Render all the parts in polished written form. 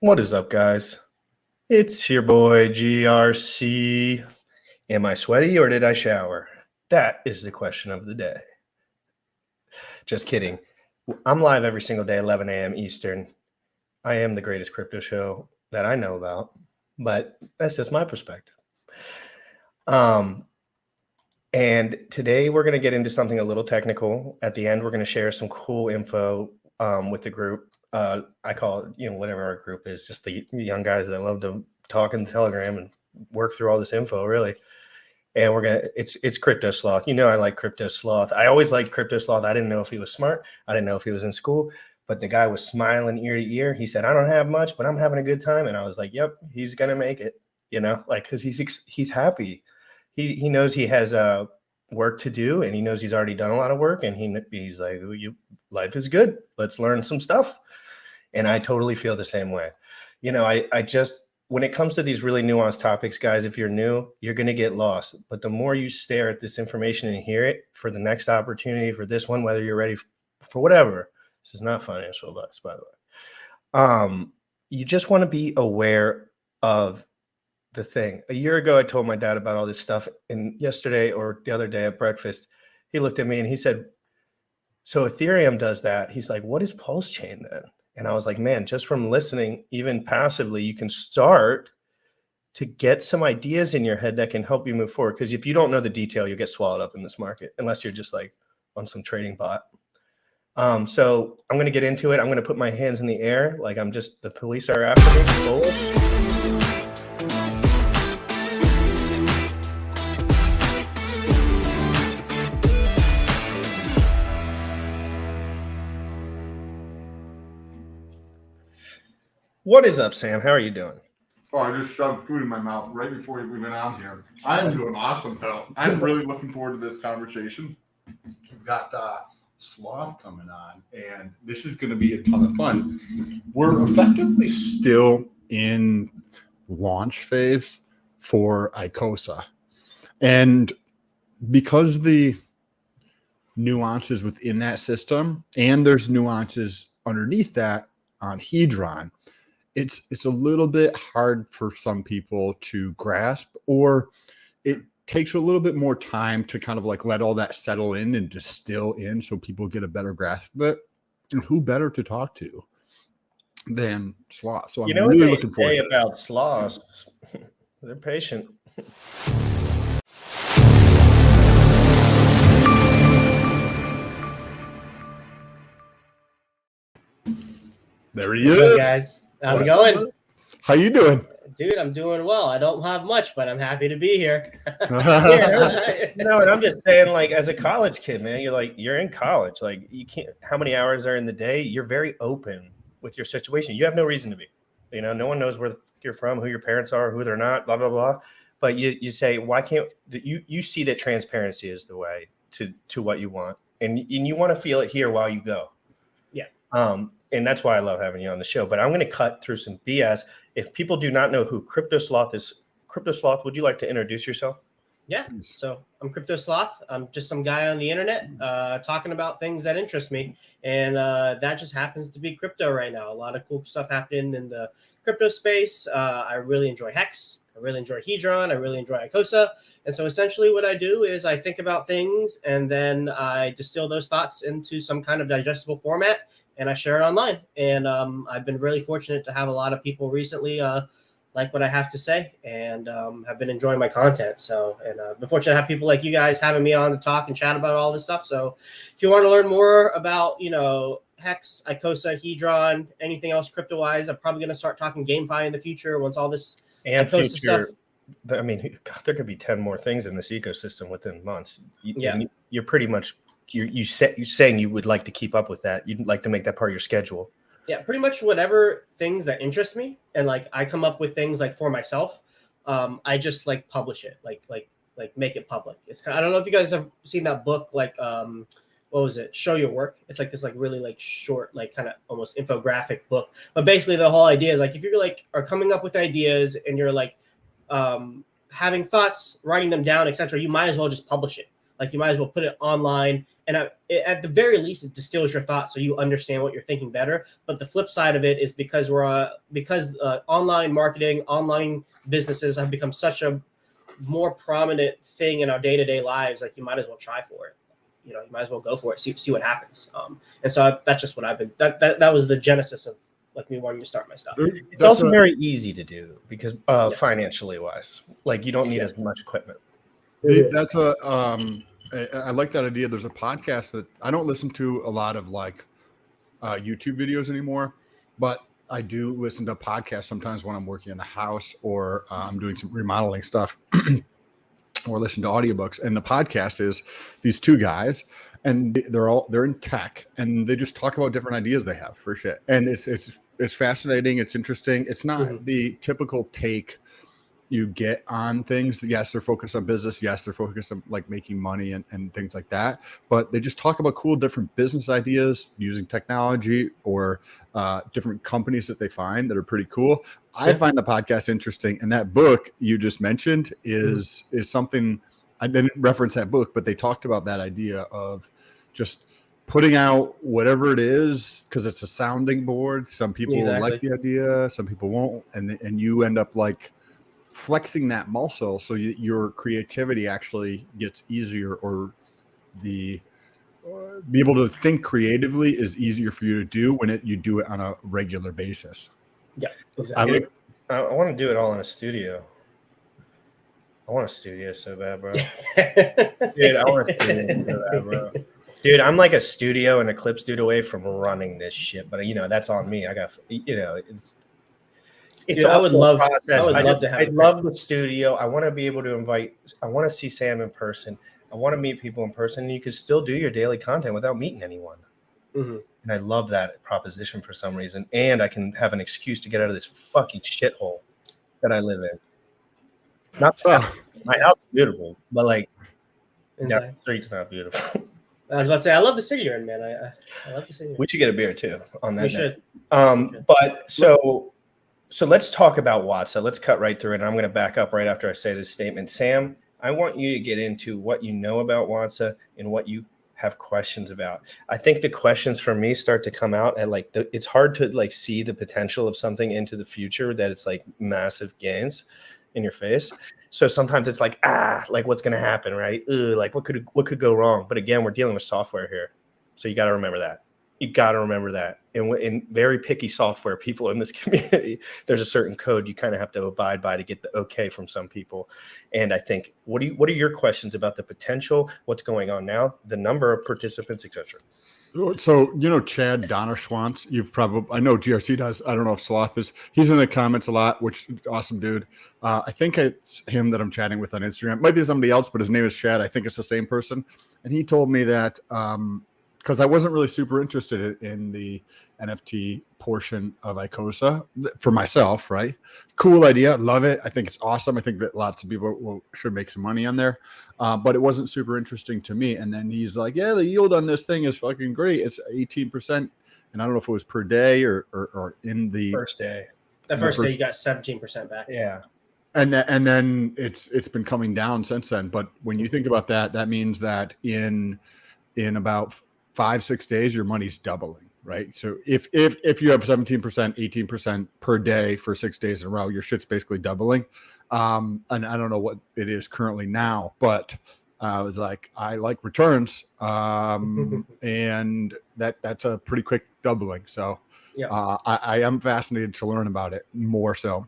What is up, guys? It's your boy GRC. Am I sweaty or did I shower? That is the question of the day. Just kidding. I'm live every single day, 11 a.m. Eastern. I am the greatest crypto show that I know about, but that's just my perspective. And today we're going to get into something a little technical. At the end, we're going to share some cool info with the group. I call it, whatever our group is, just the young guys that love to talk in Telegram and work through all this info, really. And it's Crypto Sloth. I like Crypto Sloth. I always liked Crypto Sloth. I didn't know if he was smart. I didn't know if he was in school, but the guy was smiling ear to ear. He said, I don't have much, but I'm having a good time. And I was like, yep, he's going to make it, because he's happy. He knows he has work to do, and he knows he's already done a lot of work, and he's like, life is good. Let's learn some stuff. And I totally feel the same way. I just, when it comes to these really nuanced topics, guys, if you're new, you're going to get lost. But the more you stare at this information and hear it for the next opportunity, for this one, whether you're ready for whatever, this is not financial advice, by the way. You just want to be aware of the thing. A year ago, I told my dad about all this stuff. And yesterday or the other day at breakfast, he looked at me and he said, so Ethereum does that. He's like, what is Pulse Chain then? And I was like, man, just from listening, even passively, you can start to get some ideas in your head that can help you move forward. Because if you don't know the detail, you'll get swallowed up in this market, unless you're just like on some trading bot. So I'm going to get into it. I'm going to put my hands in the air like I'm just, the police are after me. Bullish. What is up, Sam? How are you doing? Oh, I just shoved food in my mouth right before we went on here. I am doing awesome, though. I'm really looking forward to this conversation. We've got Sloth coming on, and this is going to be a ton of fun. We're effectively still in launch phase for ICOSA. And because the nuances within that system, and there's nuances underneath that on Hedron, it's a little bit hard for some people to grasp, or it takes a little bit more time to kind of like let all that settle in and distill in so people get a better grasp of it. And who better to talk to than Sloth? So I'm really looking forward to about sloths. They're patient. There he is. What's up, guys? How's it going? How you doing? Dude, I'm doing well. I don't have much, but I'm happy to be here. And I'm just saying, like, as a college kid, man, you're in college. Like, you can't, how many hours are in the day? You're very open with your situation. You have no reason to be. No one knows where you're from, who your parents are, who they're not, blah, blah, blah. But you say, why can't you see that transparency is the way to what you want. And you want to feel it here while you go. Yeah. And that's why I love having you on the show. But I'm going to cut through some BS. If people do not know who Crypto Sloth is, Crypto Sloth, would you like to introduce yourself? Yeah. So I'm Crypto Sloth. I'm just some guy on the internet talking about things that interest me. And that just happens to be crypto right now. A lot of cool stuff happening in the crypto space. I really enjoy Hex. I really enjoy Hedron. I really enjoy ICOSA. And so essentially what I do is I think about things and then I distill those thoughts into some kind of digestible format. And I share it online. And I've been really fortunate to have a lot of people recently like what I have to say and have been enjoying my content. So, and I've been fortunate to have people like you guys having me on to talk and chat about all this stuff. So if you want to learn more about, Hex, ICOSA, Hedron, anything else crypto-wise, I'm probably going to start talking GameFi in the future once all this and ICOSA future stuff. I mean, God, there could be 10 more things in this ecosystem within months. You're pretty much you're saying you would like to keep up with that. You'd like to make that part of your schedule. Yeah, pretty much whatever things that interest me, and like I come up with things like for myself. I just like publish it, like make it public. It's kind of, I don't know if you guys have seen that book, like what was it? Show Your Work. It's like this like really like short, like kind of almost infographic book. But basically the whole idea is like if you're like are coming up with ideas and you're like having thoughts, writing them down, etc., you might as well just publish it. Like you might as well put it online, and at the very least, it distills your thoughts so you understand what you're thinking better. But the flip side of it is because online marketing, online businesses have become such a more prominent thing in our day-to-day lives. Like you might as well try for it. You might as well go for it. See what happens. And so that's just what I've been. That was the genesis of like me wanting to start my stuff. It's also very easy to do because financially wise, like you don't need as much equipment. That's I like that idea. There's a podcast that I don't listen to a lot of like YouTube videos anymore, but I do listen to podcasts sometimes when I'm working in the house or I'm doing some remodeling stuff or listen to audiobooks. And the podcast is these two guys, and they're in tech, and they just talk about different ideas they have for shit. And it's fascinating. It's interesting. It's not the typical take you get on things. Yes, they're focused on business. Yes, they're focused on like making money and things like that. But they just talk about cool different business ideas using technology or different companies that they find that are pretty cool. I find the podcast interesting. And that book you just mentioned is something. I didn't reference that book, but they talked about that idea of just putting out whatever it is because it's a sounding board. Some people like the idea, some people won't, and you end up like flexing that muscle so your creativity actually gets easier, or be able to think creatively is easier for you to do when you do it on a regular basis. Yeah, exactly. I want to do it all in a studio. I want a studio so bad, bro. Dude, I want a studio so bad, bro. Dude, I'm like a studio and a clips dude away from running this shit, but that's on me. I got it's Dude, I would love to have. I love the studio. I want to be able to I want to see Sam in person. I want to meet people in person, and you can still do your daily content without meeting anyone. And I love that proposition for some reason. And I can have an excuse to get out of this fucking shithole that I live in. Not so. My house is beautiful, but like the street's not beautiful. I was about to say, I love the city you're in, man. I love the city. We should get a beer too on that. We should. But so let's talk about WAATSA. Let's cut right through it. And I'm going to back up right after I say this statement. Sam, I want you to get into what you know about WAATSA and what you have questions about. I think the questions for me start to come out at like it's hard to like see the potential of something into the future that it's like massive gains in your face. So sometimes it's like like what's going to happen, right? Like what could go wrong? But again, we're dealing with software here, so you got to remember that. And in very picky software people in this community, there's a certain code you kind of have to abide by to get the okay from some people. And I think, what are your questions about the potential, what's going on now, the number of participants, etc.? So, Chad Donnerschwantz, I know GRC does. I don't know if Sloth is. He's in the comments a lot, which awesome dude. I think it's him that I'm chatting with on Instagram. Might be somebody else, but his name is Chad. I think it's the same person. And he told me that, because I wasn't really super interested in the NFT portion of ICOSA for myself, right? Cool idea. Love it. I think it's awesome. I think that lots of people should make some money on there. But it wasn't super interesting to me. And then he's like, yeah, the yield on this thing is fucking great. It's 18%. And I don't know if it was per day or in the first day. The first day you got 17% back. Yeah. And then it's been coming down since then. But when you think about that, that means that in about 5-6 days, your money's doubling, right? So if you have 17%, 18% per day for 6 days in a row, your shit's basically doubling. And I don't know what it is currently now, but I was like, I like returns. And that's a pretty quick doubling. So I am fascinated to learn about it more so.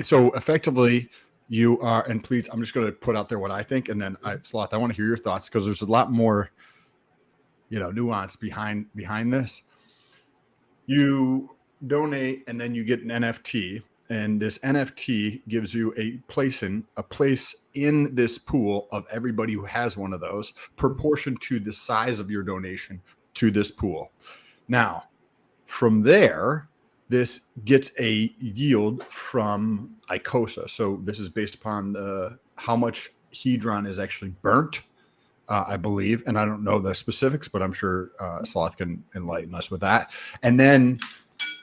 So effectively you are, and please, I'm just going to put out there what I think. And then Sloth, I want to hear your thoughts because there's a lot more nuance behind this. You donate and then you get an NFT, and this NFT gives you a place in this pool of everybody who has one of those, proportioned to the size of your donation to this pool. Now, from there, this gets a yield from ICOSA. So this is based upon how much Hedron is actually burnt, I believe. And I don't know the specifics, but I'm sure Sloth can enlighten us with that. And then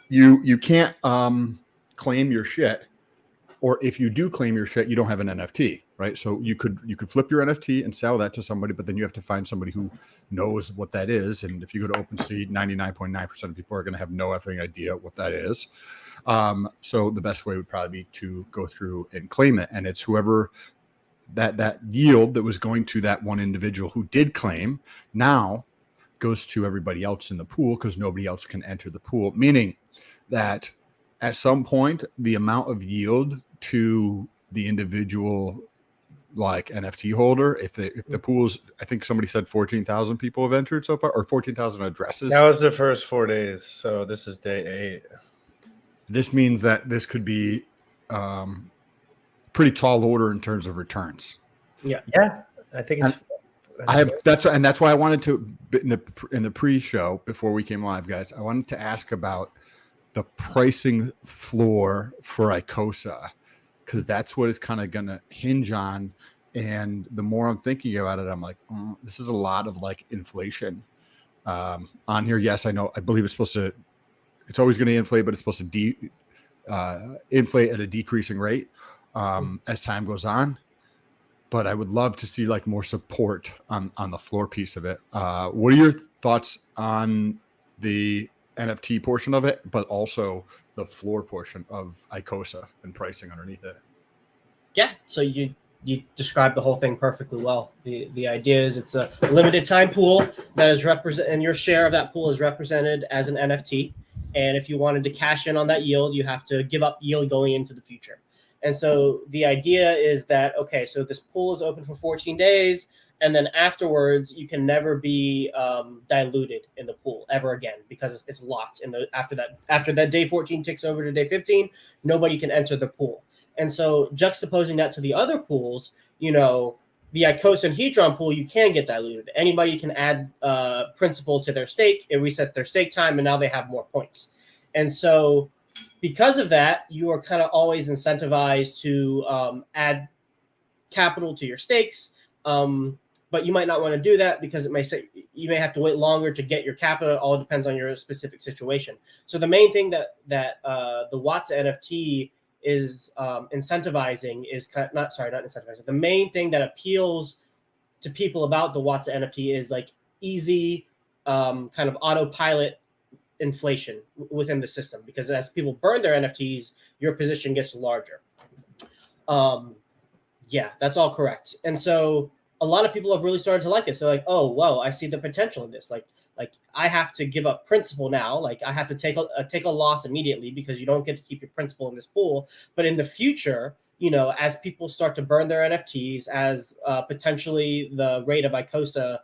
you can't claim your shit or if you do claim your shit, you don't have an NFT, right? So you could flip your NFT and sell that to somebody, but then you have to find somebody who knows what that is. And if you go to OpenSea, 99.9% of people are going to have no effing idea what that is. So the best way would probably be to go through and claim it, and it's whoever that yield that was going to that one individual who did claim now goes to everybody else in the pool, because nobody else can enter the pool, meaning that at some point the amount of yield to the individual like NFT holder, if the pools, I think somebody said 14,000 people have entered so far, or 14,000 addresses. That was the first 4 days, so this is day 8. This means that this could be pretty tall order in terms of returns. Yeah, I think it's. That's why I wanted to in the pre-show before we came live, guys. I wanted to ask about the pricing floor for ICOSA, because that's what it's kind of going to hinge on. And the more I'm thinking about it, I'm like, this is a lot of like inflation on here. Yes, I know. I believe it's supposed to. It's always going to inflate, but it's supposed to inflate at a decreasing rate as time goes on. But I would love to see like more support on the floor piece of it. What are your thoughts on the NFT portion of it, but also the floor portion of ICOSA and pricing underneath it? Yeah, so you described the whole thing perfectly well. The idea is it's a limited time pool that is and your share of that pool is represented as an NFT. And if you wanted to cash in on that yield, you have to give up yield going into the future. And so the idea is that, okay, so this pool is open for 14 days, and then afterwards you can never be diluted in the pool ever again, because it's locked. And after that day 14 ticks over to day 15, nobody can enter the pool. And so juxtaposing that to the other pools, the ICOSA and Hedron pool, you can get diluted. Anybody can add principal to their stake. It resets their stake time, and now they have more points. And so because of that, you are kind of always incentivized to add capital to your stakes. But you might not want to do that because it may say you may have to wait longer to get your capital. It all depends on your specific situation. So the main thing that the WAATSA NFT is incentivizing is not incentivizing. The main thing that appeals to people about the WAATSA NFT is like easy kind of autopilot inflation within the system, because as people burn their NFTs, your position gets larger. Yeah, that's all correct. And so a lot of people have really started to like this. They're like, oh, whoa, I see the potential in this. Like I have to give up principal now. Like I have to take a loss immediately because you don't get to keep your principal in this pool. But in the future, as people start to burn their NFTs, as potentially the rate of ICOSA,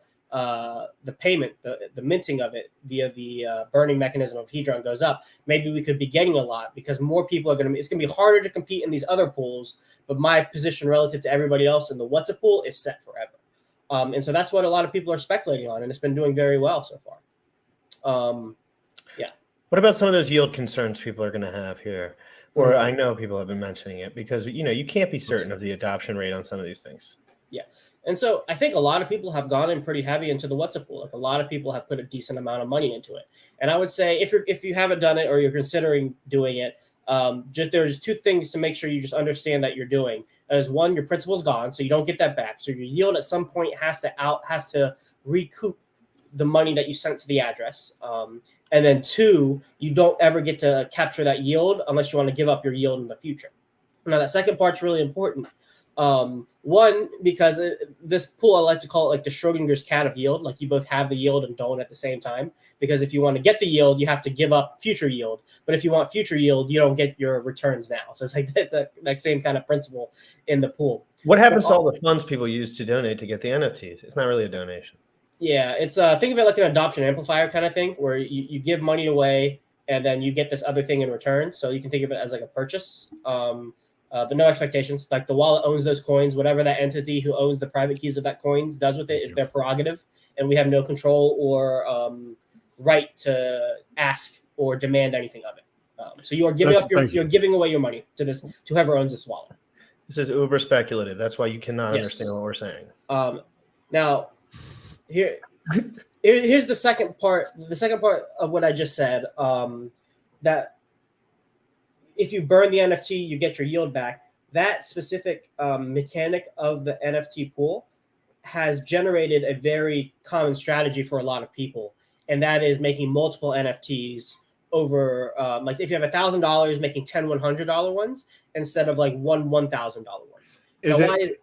the payment, the minting of it via the burning mechanism of Hedron goes up, maybe we could be getting a lot, because more people are it's going to be harder to compete in these other pools, but my position relative to everybody else in the WAATSA pool is set forever. And so that's what a lot of people are speculating on, and it's been doing very well so far. Yeah. What about some of those yield concerns people are going to have here? Or I know people have been mentioning it, because, you can't be certain of the adoption rate on some of these things. Yeah. And so I think a lot of people have gone in pretty heavy into the WAATSA pool. Like a lot of people have put a decent amount of money into it. And I would say if you haven't done it or you're considering doing it, there's two things to make sure you just understand that you're doing. As one, your principal's gone, so you don't get that back. So your yield at some point has to recoup the money that you sent to the address. And then two, you don't ever get to capture that yield unless you want to give up your yield in the future. Now that second part's really important. One, because this pool, I like to call it like the Schrodinger's cat of yield. Like you both have the yield and don't at the same time. Because if you want to get the yield, you have to give up future yield. But if you want future yield, you don't get your returns now. So it's like that same kind of principle in the pool. What happens to all the funds people use to donate to get the NFTs? It's not really a donation. Yeah, it's think of it like an adoption amplifier kind of thing, where you give money away and then you get this other thing in return. So you can think of it as like a purchase. But no expectations. Like the wallet owns those coins. Whatever that entity who owns the private keys of that coins does with it is their prerogative, and we have no control or right to ask or demand anything of it. So you are giving you're giving away your money to whoever owns this wallet. This is uber speculative. That's why you cannot understand what we're saying. Now, here's the second part. The second part of what I just said. That if you burn the NFT, you get your yield back. That specific mechanic of the NFT pool has generated a very common strategy for a lot of people, and that is making multiple NFTs over, like if you have $1,000, making 10 $100 ones instead of like one $1,000 ones.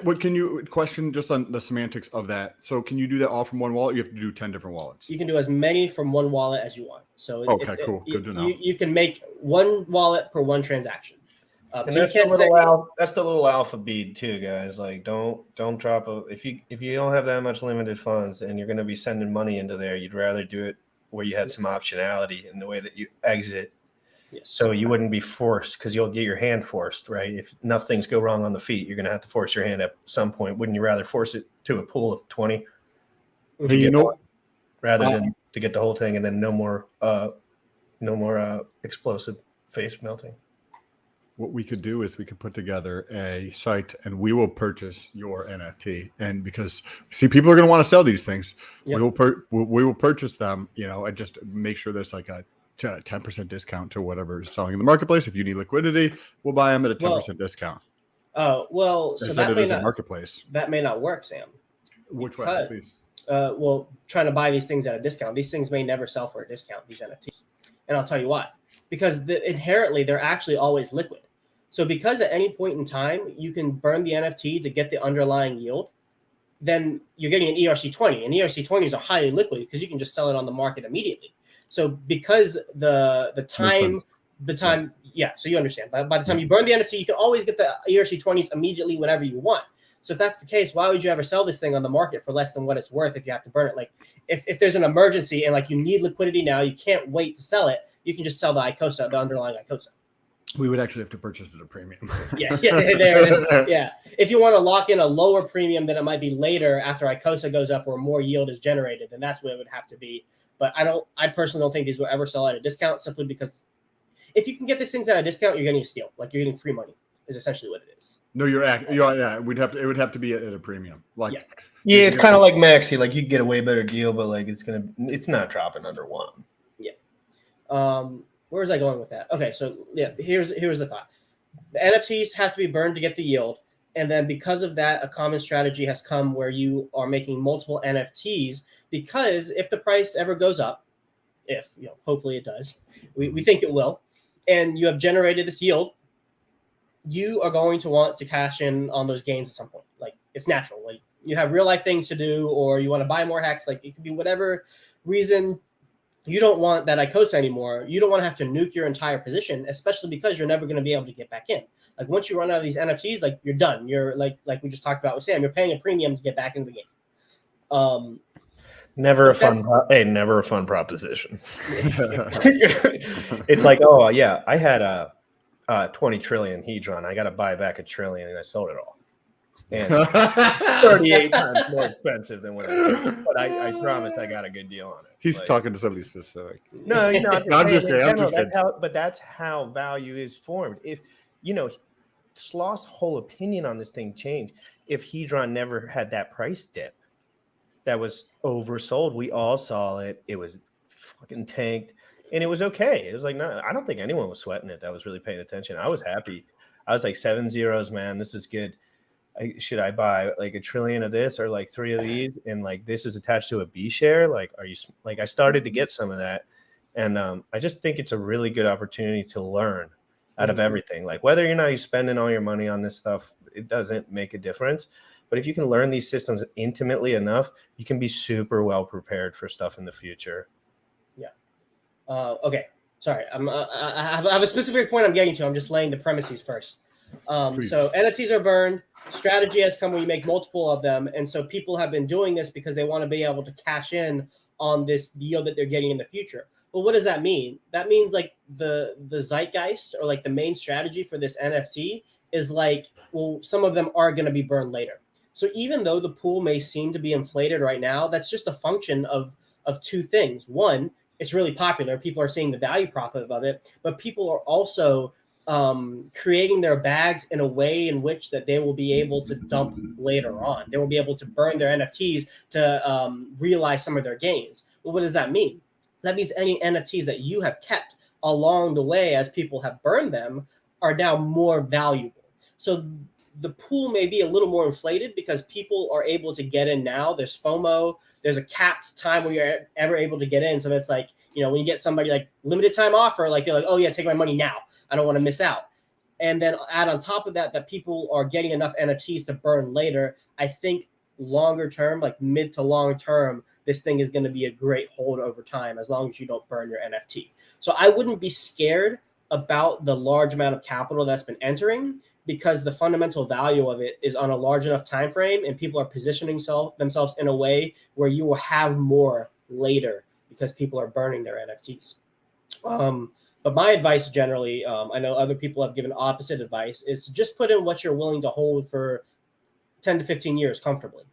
What can you question just on the semantics of that? So can you do that all from one wallet? You have to do 10 different wallets. You can do as many from one wallet as you want. So cool. Good to know. You can make one wallet per one transaction. And So that's the little alpha bead too, guys. Like don't drop if you don't have that much limited funds and you're going to be sending money into there, you'd rather do it where you had some optionality in the way that you exit. Yes. So you wouldn't be forced, because you'll get your hand forced, right? If nothing's go wrong on the feet, you're going to have to force your hand at some point. Wouldn't you rather force it to a pool of 20 rather than to get the whole thing and then no more explosive face melting? What we could do is we could put together a site and we will purchase your NFT. And because people are going to want to sell these things, we will purchase them, and just make sure there's like a 10% discount to whatever is selling in the marketplace. If you need liquidity, we'll buy them at a 10% discount. Oh, well, so that may not, marketplace. That may not work, Sam. Which way, please? Trying to buy these things at a discount. These things may never sell for a discount, these NFTs. And I'll tell you why. Because inherently, they're actually always liquid. So because at any point in time, you can burn the NFT to get the underlying yield, then you're getting an ERC20. And ERC20s are highly liquid because you can just sell it on the market immediately. So because the time, so you understand. By the time you burn the NFT, you can always get the ERC20s immediately whenever you want. So if that's the case, why would you ever sell this thing on the market for less than what it's worth if you have to burn it? Like if there's an emergency and like you need liquidity now, you can't wait to sell it, you can just sell the ICOSA, the underlying ICOSA. We would actually have to purchase it at a premium. Yeah. If you want to lock in a lower premium than it might be later after ICOSA goes up or more yield is generated, then that's what it would have to be. But I personally don't think these will ever sell at a discount, simply because if you can get these things at a discount, you're getting a steal. Like you're getting free money is essentially what it is. No, it would have to be at a premium. It's kind of like Maxi. Like you get a way better deal, but like it's not dropping under one. Yeah. Where was I going with that? Okay, so here's the thought. The NFTs have to be burned to get the yield. And then because of that, a common strategy has come where you are making multiple NFTs, because if the price ever goes up, hopefully it does, we think it will, and you have generated this yield, you are going to want to cash in on those gains at some point. Like it's natural. Like you have real life things to do, or you want to buy more hacks. Like it could be whatever reason. You don't want that ICOSA anymore. You don't want to have to nuke your entire position, especially because you're never going to be able to get back in. Like once you run out of these NFTs, like you're done. You're like we just talked about with Sam, you're paying a premium to get back into the game. Never a fun proposition. It's like, oh yeah, I had a 20 trillion Hedron. I got to buy back 1 trillion, and I sold it all. And 38 times more expensive than what I said. But I promise I got a good deal on it. He's talking to somebody specific. No, I'm just kidding. That's how value is formed. If Sloth's whole opinion on this thing changed. If Hedron never had that price dip that was oversold, we all saw it. It was fucking tanked, and it was okay. It was like, no, I don't think anyone was sweating it that was really paying attention. I was happy. I was like 7 zeros, man. This is good. Should I buy like 1 trillion of this or like 3 of these? And like this is attached to a B share. Like, are you like, I started to get some of that. And I just think it's a really good opportunity to learn out of everything. Like whether you're not spending all your money on this stuff, it doesn't make a difference. But if you can learn these systems intimately enough, you can be super well prepared for stuff in the future. Yeah. Okay. Sorry. I have a specific point I'm getting to. I'm just laying the premises first. So NFTs are burned. Strategy has come where you make multiple of them. And so people have been doing this because they want to be able to cash in on this yield that they're getting in the future. Well, what does that mean? That means like the zeitgeist or like the main strategy for this NFT is like, well, some of them are going to be burned later. So even though the pool may seem to be inflated right now, that's just a function of two things. One, it's really popular. People are seeing the value prop of it, but people are also creating their bags in a way in which that they will be able to dump later on. They will be able to burn their NFTs to realize some of their gains. Well, what does that mean? That means any NFTs that you have kept along the way, as people have burned them, are now more valuable. So the pool may be a little more inflated because people are able to get in now. There's FOMO. There's a capped time where you're ever able to get in. So it's like, when you get somebody like limited time offer, like you're like, oh yeah, take my money now. I don't want to miss out. And then add on top of that people are getting enough NFTs to burn later. I think longer term, like mid to long term, this thing is going to be a great hold over time as long as you don't burn your NFT. So I wouldn't be scared about the large amount of capital that's been entering, because the fundamental value of it is on a large enough time frame, and people are positioning themselves in a way where you will have more later because people are burning their NFTs. But my advice generally, I know other people have given opposite advice, is to just put in what you're willing to hold for 10 to 15 years comfortably.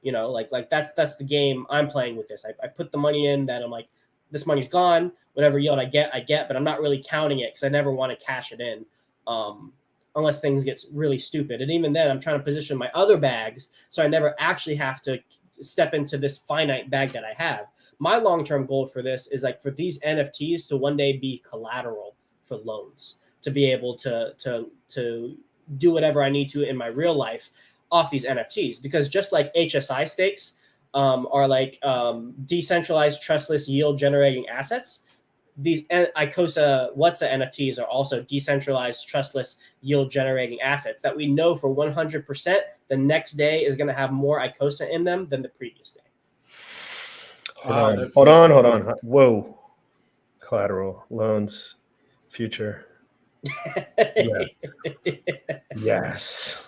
Like that's the game I'm playing with this. I put the money in that I'm like, this money's gone. Whatever yield I get, but I'm not really counting it because I never want to cash it in. Unless things get really stupid. And even then, I'm trying to position my other bags so I never actually have to step into this finite bag that I have. My long-term goal for this is like for these NFTs to one day be collateral for loans, to be able to do whatever I need to in my real life off these NFTs. Because just like HSI stakes are like decentralized trustless yield generating assets, these ICOSA WAATSA NFTs are also decentralized, trustless, yield-generating assets that we know for 100% the next day is going to have more ICOSA in them than the previous day. Hold on. Whoa. Collateral, loans, future. Yes.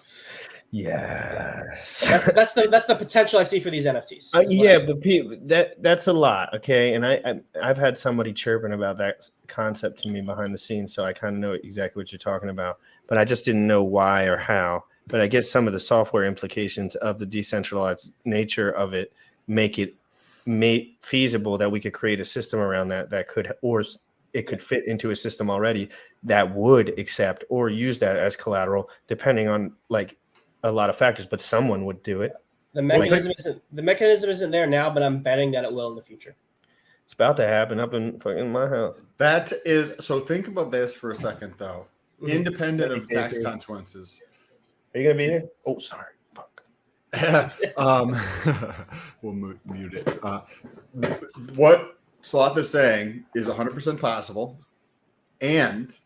That's the potential I see for these NFTs. But that's a lot, okay. And I've had somebody chirping about that concept to me behind the scenes, so I kind of know exactly what you're talking about. But I just didn't know why or how. But I guess some of the software implications of the decentralized nature of it make it feasible that we could create a system around that could, or it could fit into a system already that would accept or use that as collateral, depending on like a lot of factors, but someone would do it. The mechanism isn't there now, but I'm betting that it will in the future. It's about to happen up in fucking my house. That is, so think about this for a second though. Independent of tax consequences. Are you gonna be here? Oh, sorry. Fuck. We'll mute it. What Sloth is saying is 100% possible, and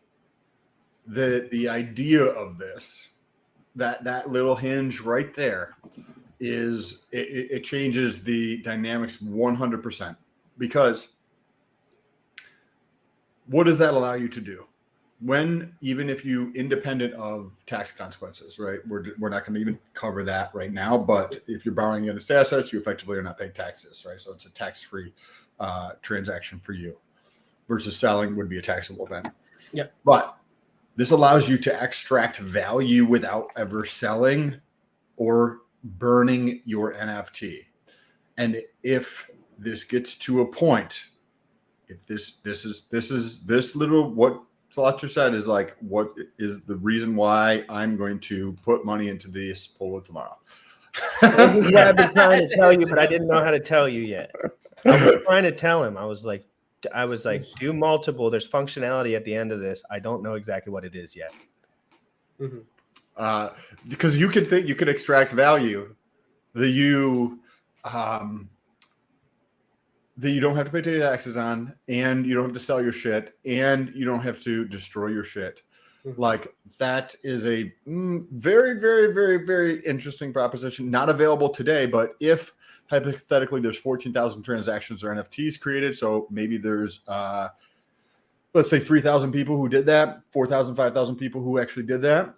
the idea of this, that little hinge right there, is it changes the dynamics 100%. Because what does that allow you to do? Even if you, independent of tax consequences, right? We're not going to even cover that right now. But if you're borrowing against assets, you effectively are not paying taxes, right? So it's a tax-free transaction for you, versus selling would be a taxable event. Yep. But this allows you to extract value without ever selling or burning your NFT. And if this gets to a point, if this little, what Slotcher said is like, what is the reason why I'm going to put money into this pool tomorrow? Yeah, I've been trying to tell you, but I didn't know how to tell you yet. I was trying to tell him. I was like, do multiple. There's functionality at the end of this. I don't know exactly what it is yet. Mm-hmm. Because you could extract value that you don't have to pay taxes on, and you don't have to sell your shit, and you don't have to destroy your shit. Mm-hmm. Like, that is a very, very, very, very interesting proposition. Not available today, but if hypothetically there's 14,000 transactions or NFTs created, so maybe there's let's say 3,000 people who did that, 4,000, 5,000 people who actually did that,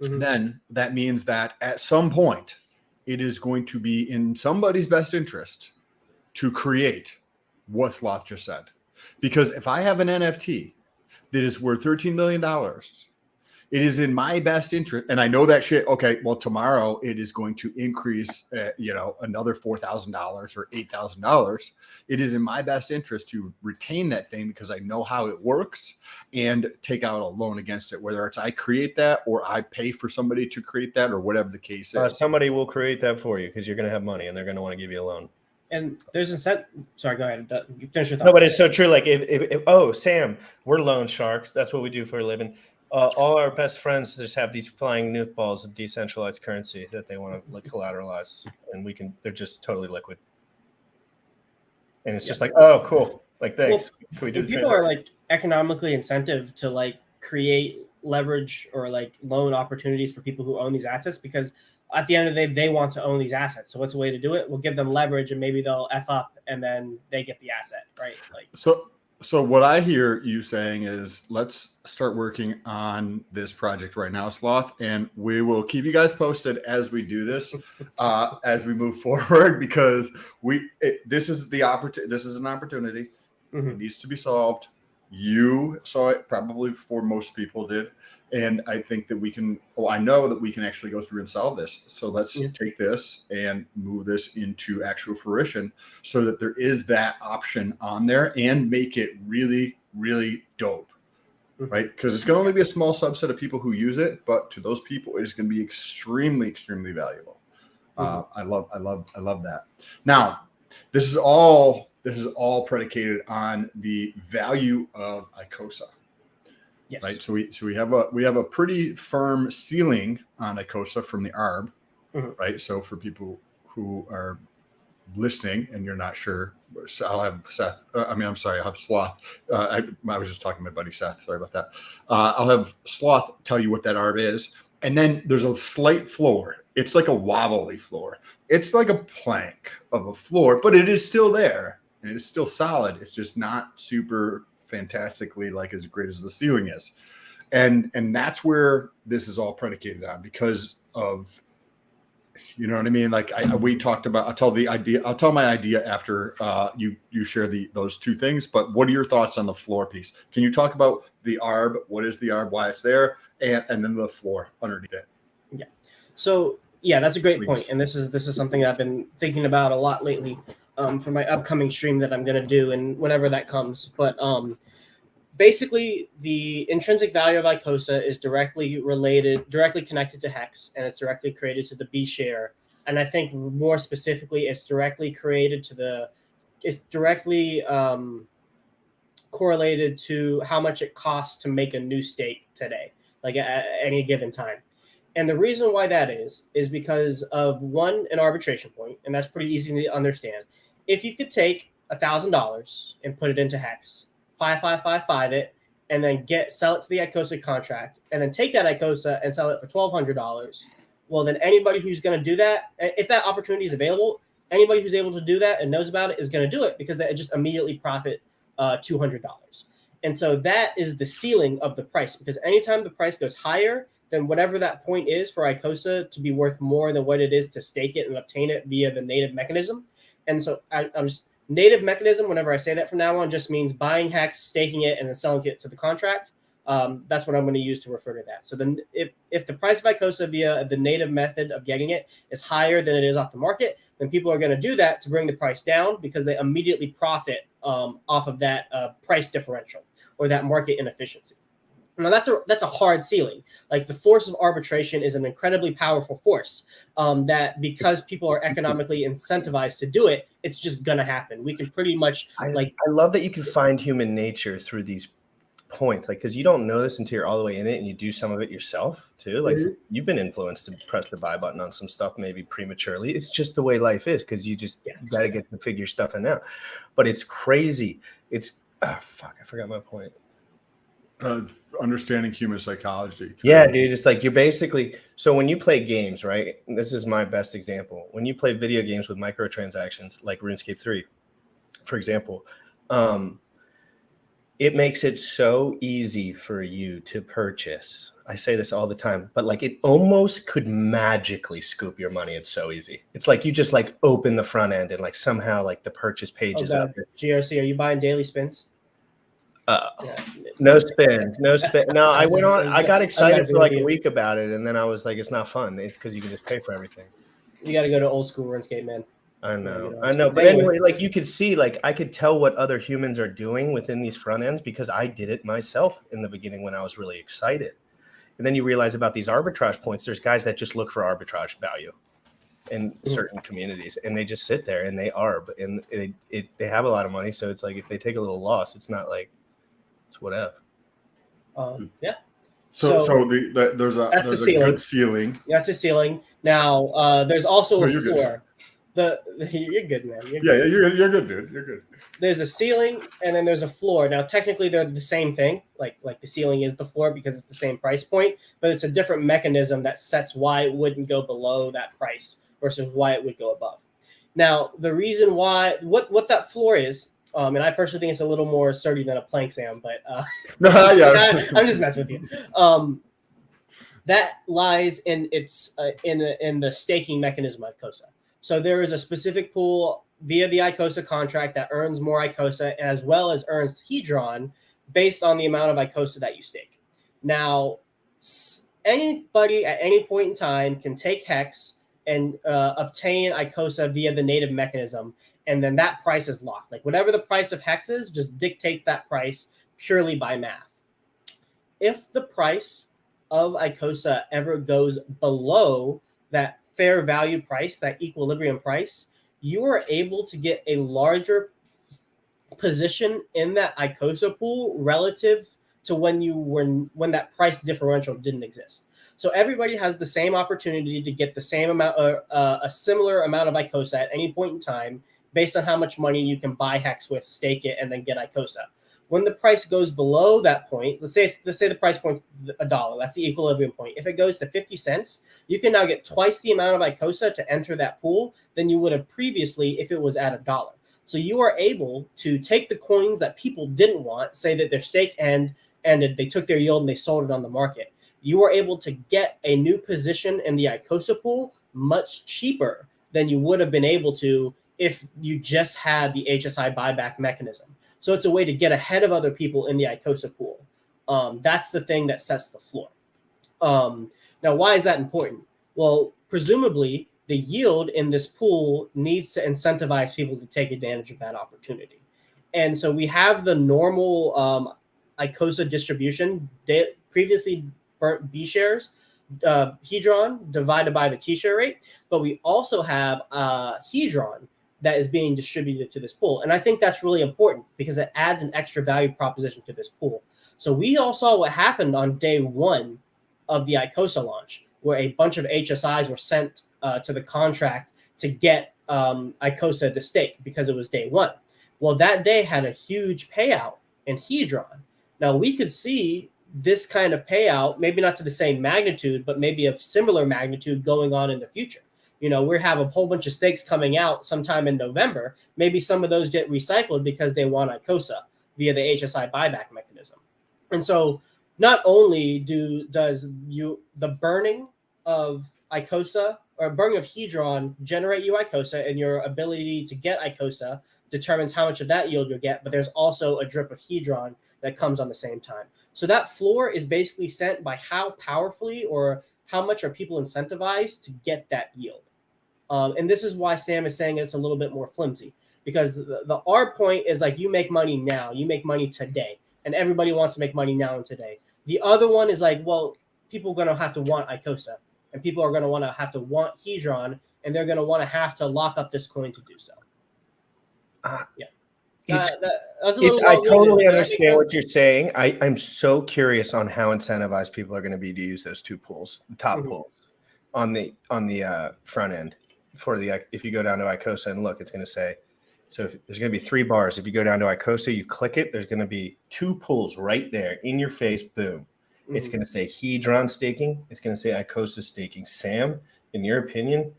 then that means that at some point it is going to be in somebody's best interest to create what Sloth just said. Because if I have an NFT that is worth $13 million, it is in my best interest. And I know that shit, okay, well, tomorrow it is going to increase, another $4,000 or $8,000. It is in my best interest to retain that thing because I know how it works and take out a loan against it, whether it's I create that or I pay for somebody to create that or whatever the case is. Somebody will create that for you because you're going to have money and they're going to want to give you a loan. And there's incentive. Sorry, go ahead. Finish your thought. No, but it's so true. Like if oh, Sam, we're loan sharks. That's what we do for a living. All our best friends just have these flying nuke balls of decentralized currency that they want to like collateralize, and they're just totally liquid. And it's just like, oh, cool. Like, thanks. Well, Can we do the people are like economically incentive to like create leverage or like loan opportunities for people who own these assets, because at the end of the day, they want to own these assets. So what's a way to do it? We'll give them leverage and maybe they'll F up and then they get the asset, right? Like, so what I hear you saying is let's start working on this project right now, Sloth, and we will keep you guys posted as we do this, as we move forward, because this is the opportunity. This is an opportunity. It needs to be solved. You saw it probably before most people did. And I think that we can, I know that we can actually go through and solve this. So let's take this and move this into actual fruition so that there is that option on there and make it really, really dope, right? Because it's going to only be a small subset of people who use it, but to those people, it is going to be extremely, extremely valuable. I love that. Now, this is all predicated on the value of ICOSA. yes. Right. So we have a pretty firm ceiling on ICOSA from the ARB. Right. So for people who are listening and you're not sure, so I'll have Seth. I'll have Sloth. I was just talking to my buddy Seth. Sorry about that. I'll have Sloth tell you what that ARB is. And then there's a slight floor. It's like a wobbly floor. It's like a plank of a floor, but it is still there and it's still solid. It's just not super fantastically like as great as the ceiling is, and that's where this is all predicated on, because of, you know what I mean, like we talked about. I'll tell my idea after you share those two things. But what are your thoughts on the floor piece? Can you talk about the ARB? What is the ARB, why it's there, and then the floor underneath it? Yeah, so that's a great point, and this is something I've been thinking about a lot lately for my upcoming stream that I'm going to do, and whenever that comes. But basically, the intrinsic value of ICOSA is directly connected to Hex, and it's directly created to the B share. And I think more specifically, it's directly correlated to how much it costs to make a new stake today, like at any given time. And the reason why that is because of an arbitration point, and that's pretty easy to understand. If you could take $1,000 and put it into Hex, 5555 it, and then sell it to the ICOSA contract, and then take that ICOSA and sell it for $1,200, well, then anybody who's going to do that, if that opportunity is available, anybody who's able to do that and knows about it is going to do it, because they just immediately profit $200. And so that is the ceiling of the price, because anytime the price goes higher than whatever that point is for ICOSA to be worth more than what it is to stake it and obtain it via the native mechanism. And so I'm just native mechanism. Whenever I say that from now on, just means buying Hex, staking it, and then selling it to the contract. That's what I'm going to use to refer to that. So then if the price of ICOSA via the native method of getting it is higher than it is off the market, then people are going to do that to bring the price down, because they immediately profit off of that price differential or that market inefficiency. Now that's a hard ceiling. Like, the force of arbitration is an incredibly powerful force that, because people are economically incentivized to do it, it's just gonna happen. We can pretty much I love that you can find human nature through these points, like, because you don't know this until you're all the way in it and you do some of it yourself too. Like, you've been influenced to press the buy button on some stuff maybe prematurely. It's just the way life is, because you got to get to figure stuff out. But it's crazy. It's I forgot my point. Understanding human psychology. Yeah, dude. It's like, you're basically, so when you play games, right? This is my best example. When you play video games with microtransactions, like RuneScape 3, for example, it makes it so easy for you to purchase. I say this all the time, but like, it almost could magically scoop your money. It's so easy. It's like you just like open the front end and like somehow like the purchase page is up. GRC, are you buying daily spins? No spins. No, I went on. I got excited for like a week about it, and then I was like, it's not fun. It's because you can just pay for everything. You got to go to old school RuneScape, man. I know. But anyway, like, you could see, like, I could tell what other humans are doing within these front ends, because I did it myself in the beginning when I was really excited. And then you realize about these arbitrage points, there's guys that just look for arbitrage value. in certain communities, and they just sit there and they arb, and they have a lot of money. So it's like if they take a little loss, it's not like it's whatever. Yeah. So there's a that's the there's a ceiling. good ceiling. That's the ceiling. Now, there's also No, a you're good. floor. You're good, man. Yeah, you're good, dude. You're good. There's a ceiling and then there's a floor. Now, technically, they're the same thing. Like the ceiling is the floor because it's the same price point, but it's a different mechanism that sets why it wouldn't go below that price versus why it would go above. Now, the reason why what that floor is, and I personally think it's a little more sturdy than a plank, Sam, but No, yeah. I'm just messing with you. That lies in in the staking mechanism of ICOSA. So there is a specific pool via the ICOSA contract that earns more ICOSA as well as earns Hedron based on the amount of ICOSA that you stake. Now, anybody at any point in time can take Hex and obtain ICOSA via the native mechanism, and then that price is locked. Like whatever the price of Hex is, just dictates that price purely by math. If the price of ICOSA ever goes below that fair value price, that equilibrium price, you are able to get a larger position in that ICOSA pool relative to when that price differential didn't exist. So everybody has the same opportunity to get the same amount, a similar amount of ICOSA at any point in time, based on how much money you can buy Hex with, stake it, and then get ICOSA. When the price goes below that point, let's say the price point's $1. That's the equilibrium point. If it goes to 50 cents, you can now get twice the amount of ICOSA to enter that pool than you would have previously if it was at $1. So you are able to take the coins that people didn't want, say that their stake ended, they took their yield and they sold it on the market. You are able to get a new position in the ICOSA pool much cheaper than you would have been able to if you just had the HSI buyback mechanism. So it's a way to get ahead of other people in the ICOSA pool. That's the thing that sets the floor. Now, why is that important? Well, presumably, the yield in this pool needs to incentivize people to take advantage of that opportunity. And so we have the normal ICOSA distribution. They previously burnt B shares, Hedron divided by the T-share rate, but we also have Hedron that is being distributed to this pool. And I think that's really important because it adds an extra value proposition to this pool. So we all saw what happened on day one of the ICOSA launch, where a bunch of HSIs were sent to the contract to get ICOSA to stake because it was day one. Well, that day had a huge payout in Hedron. Now, we could see this kind of payout, maybe not to the same magnitude, but maybe of similar magnitude going on in the future. We have a whole bunch of stakes coming out sometime in November. Maybe some of those get recycled because they want ICOSA via the HSI buyback mechanism. And so not only does the burning of ICOSA or burning of Hedron generate you ICOSA, and your ability to get ICOSA determines how much of that yield you'll get, but there's also a drip of Hedron that comes on the same time. So that floor is basically set by how powerfully or how much are people incentivized to get that yield. And this is why Sam is saying it's a little bit more flimsy, because the R point is like you make money now, you make money today, and everybody wants to make money now and today. The other one is like, well, people are going to have to want ICOSA, and people are going to have to want Hedron, and they're going to have to lock up this coin to do so. Yeah. I totally understand what you're saying. I'm so curious on how incentivized people are going to be to use those two pools, the top pools on the front end. If you go down to ICOSA and look, it's going to say, so there's going to be 3 bars. If you go down to ICOSA, you click it, there's going to be 2 pools right there in your face. Boom. It's going to say Hedron staking. It's going to say ICOSA staking. Sam, in your opinion,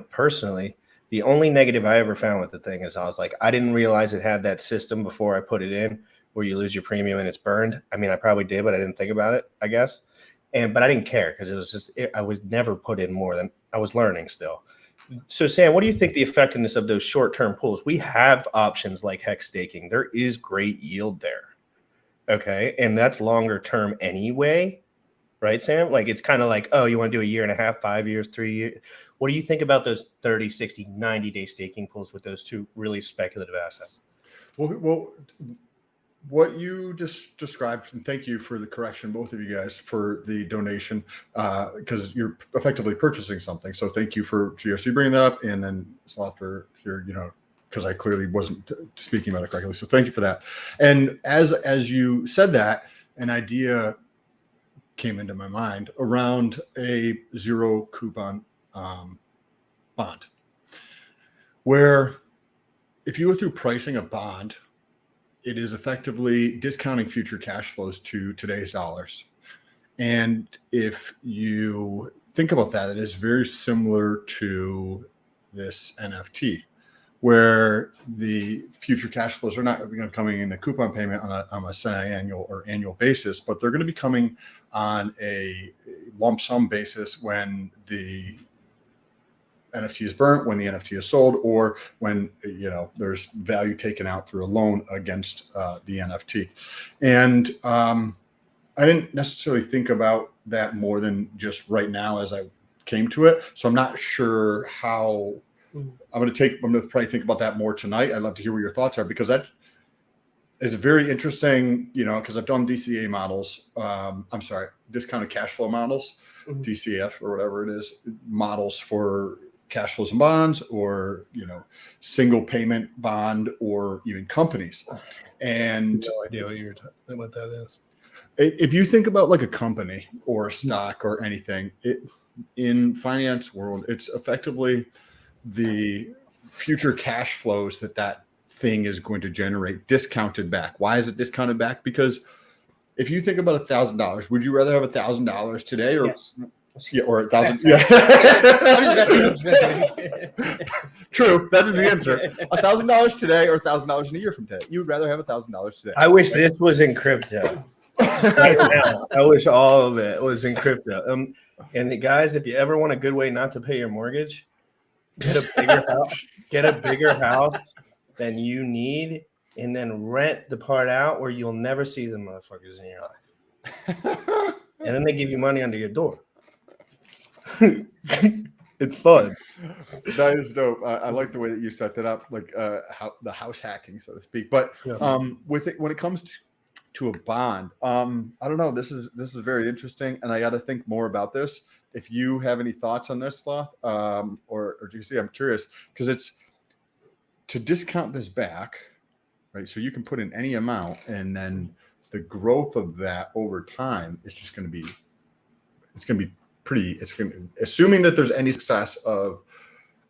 personally, the only negative I ever found with the thing is I was like, I didn't realize it had that system before I put it in where you lose your premium and it's burned. I mean, I probably did, but I didn't think about it, I guess. But I didn't care because it was just, I was never put in more than I was learning still. So Sam, what do you think the effectiveness of those short-term pools? We have options like Hex staking. There is great yield there. Okay. And that's longer term anyway. Right, Sam? Like it's kind of like, oh, you want to do a year and a half, 5 years, 3 years. What do you think about those 30, 60, 90-day staking pools with those two really speculative assets? Well, what you just described, and thank you for the correction, both of you guys, for the donation, because you're effectively purchasing something. So thank you for GOC bringing that up, and then Sloth for your, because I clearly wasn't speaking about it correctly. So thank you for that. And as you said that, an idea came into my mind around a zero coupon bond, where if you go through pricing a bond, it is effectively discounting future cash flows to today's dollars. And if you think about that, it is very similar to this NFT, where the future cash flows are not coming in a coupon payment on a semi-annual or annual basis, but they're going to be coming on a lump sum basis when the NFT is burnt, when the NFT is sold, or when there's value taken out through a loan against the NFT. And I didn't necessarily think about that more than just right now as I came to it. So I'm not sure how I'm going to probably think about that more tonight. I'd love to hear what your thoughts are, because that is very interesting, because I've done DCA models. I'm sorry, discounted cash flow models, DCF or whatever it is, models for cash flows and bonds, or single payment bond, or even companies. And No idea what that is. If you think about like a company or a stock or anything, in finance world, it's effectively the future cash flows that thing is going to generate discounted back. Why is it discounted back? Because if you think about $1,000, would you rather have $1,000 today, or Yes. Yeah, or 1,000. Yeah. I'm just messing. True. That is the answer. $1,000 today or $1,000 in a year from today. You would rather have $1,000 today. I wish this was in crypto. Right now, I wish all of it was in crypto. And the guys, if you ever want a good way not to pay your mortgage, get a bigger house. Get a bigger house than you need, and then rent the part out where you'll never see the motherfuckers in your life. And then they give you money under your door. It's fun. That is dope. I like the way that you set that up, like how the house hacking, so to speak. But with it, when it comes to a bond, I don't know. This is very interesting, and I got to think more about this. If you have any thoughts on this, Sloth, or GC, I'm curious, because it's to discount this back, right? So you can put in any amount, and then the growth of that over time is just going to be, pretty. Assuming that there's any success of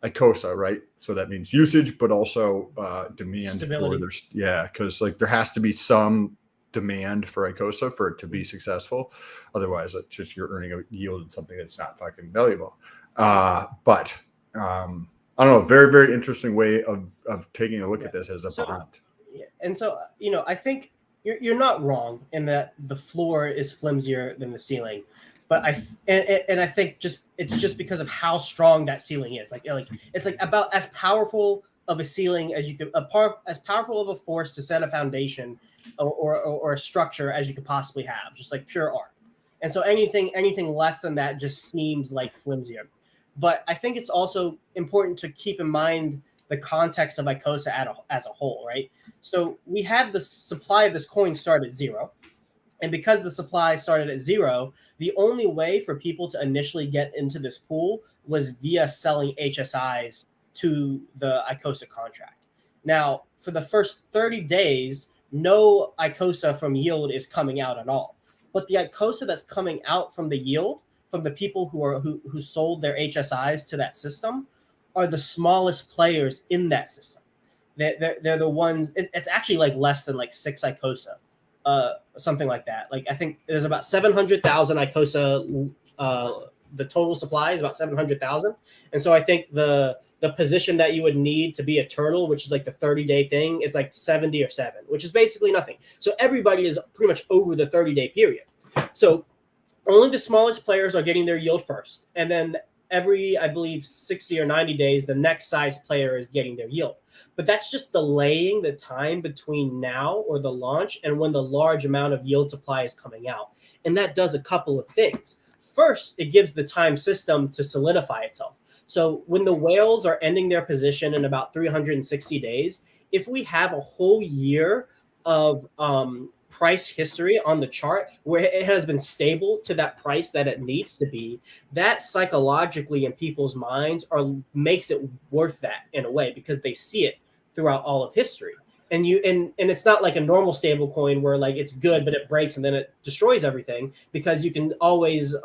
ICOSA, right? So that means usage, but also demand. Stability. Because like there has to be some demand for ICOSA for it to be successful. Otherwise, it's just you're earning a yield in something that's not fucking valuable. But I don't know. Very, very interesting way of taking a look at this as a bond. Yeah. And so, I think you're not wrong in that the floor is flimsier than the ceiling. But I think it's just because of how strong that ceiling is. Like it's like about as powerful of a ceiling as you could, as powerful of a force to set a foundation or a structure as you could possibly have, just like pure art. And so anything less than that just seems like flimsier. But I think it's also important to keep in mind the context of ICOSA as a whole, right? So we had the supply of this coin start at zero. And because the supply started at zero, the only way for people to initially get into this pool was via selling HSIs to the ICOSA contract. Now, for the first 30 days, no ICOSA from yield is coming out at all. But the ICOSA that's coming out from the yield, from the people who sold their HSIs to that system, are the smallest players in that system. They're the ones. It's actually like less than like 6 ICOSA. Something like that. Like I think there's about 700,000 ICOSA. The total supply is about 700,000, and so I think the position that you would need to be a turtle, which is like the 30-day thing, is like 70 or 7, which is basically nothing. So everybody is pretty much over the 30-day period. So only the smallest players are getting their yield first, and then every, I believe, 60 or 90 days, the next size player is getting their yield. But that's just delaying the time between now or the launch and when the large amount of yield supply is coming out. And that does a couple of things. First, it gives the time system to solidify itself. So when the whales are ending their position in about 360 days, if we have a whole year of price history on the chart where it has been stable to that price that it needs to be, that psychologically in people's minds makes it worth that in a way, because they see it throughout all of history. And it's not like a normal stable coin where like it's good but it breaks and then it destroys everything, because you can always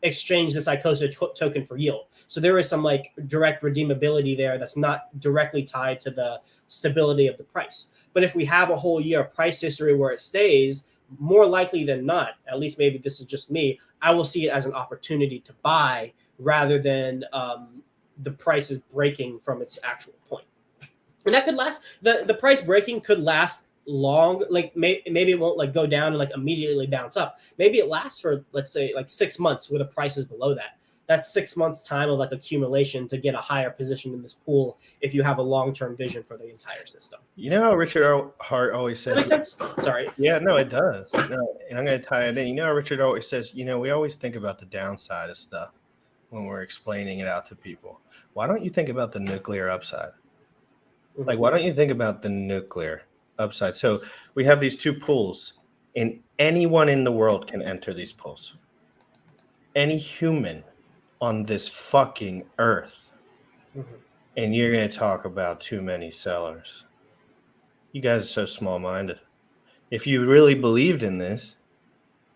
exchange this ICOSA token for yield. So there is some like direct redeemability there that's not directly tied to the stability of the price. But if we have a whole year of price history where it stays, more likely than not, at least maybe this is just me, I will see it as an opportunity to buy rather than the price is breaking from its actual point. And that could last, the price breaking could last long, like maybe it won't like go down and like immediately bounce up. Maybe it lasts for, let's say, like 6 months where the price is below that. That's 6 months time of like accumulation to get a higher position in this pool if you have a long-term vision for the entire system. You know how Richard Hart always says, Does that make sense? Sorry. Yeah, no, it does. No, and I'm going to tie it in. You know how Richard always says, you know, we always think about the downside of stuff when we're explaining it out to people. Why don't you think about the nuclear upside? Like, why don't you think about the nuclear upside? So we have these two pools, and anyone in the world can enter these pools. Any human on this fucking earth. And you're going to talk about too many sellers. You guys are so small-minded. If you really believed in this,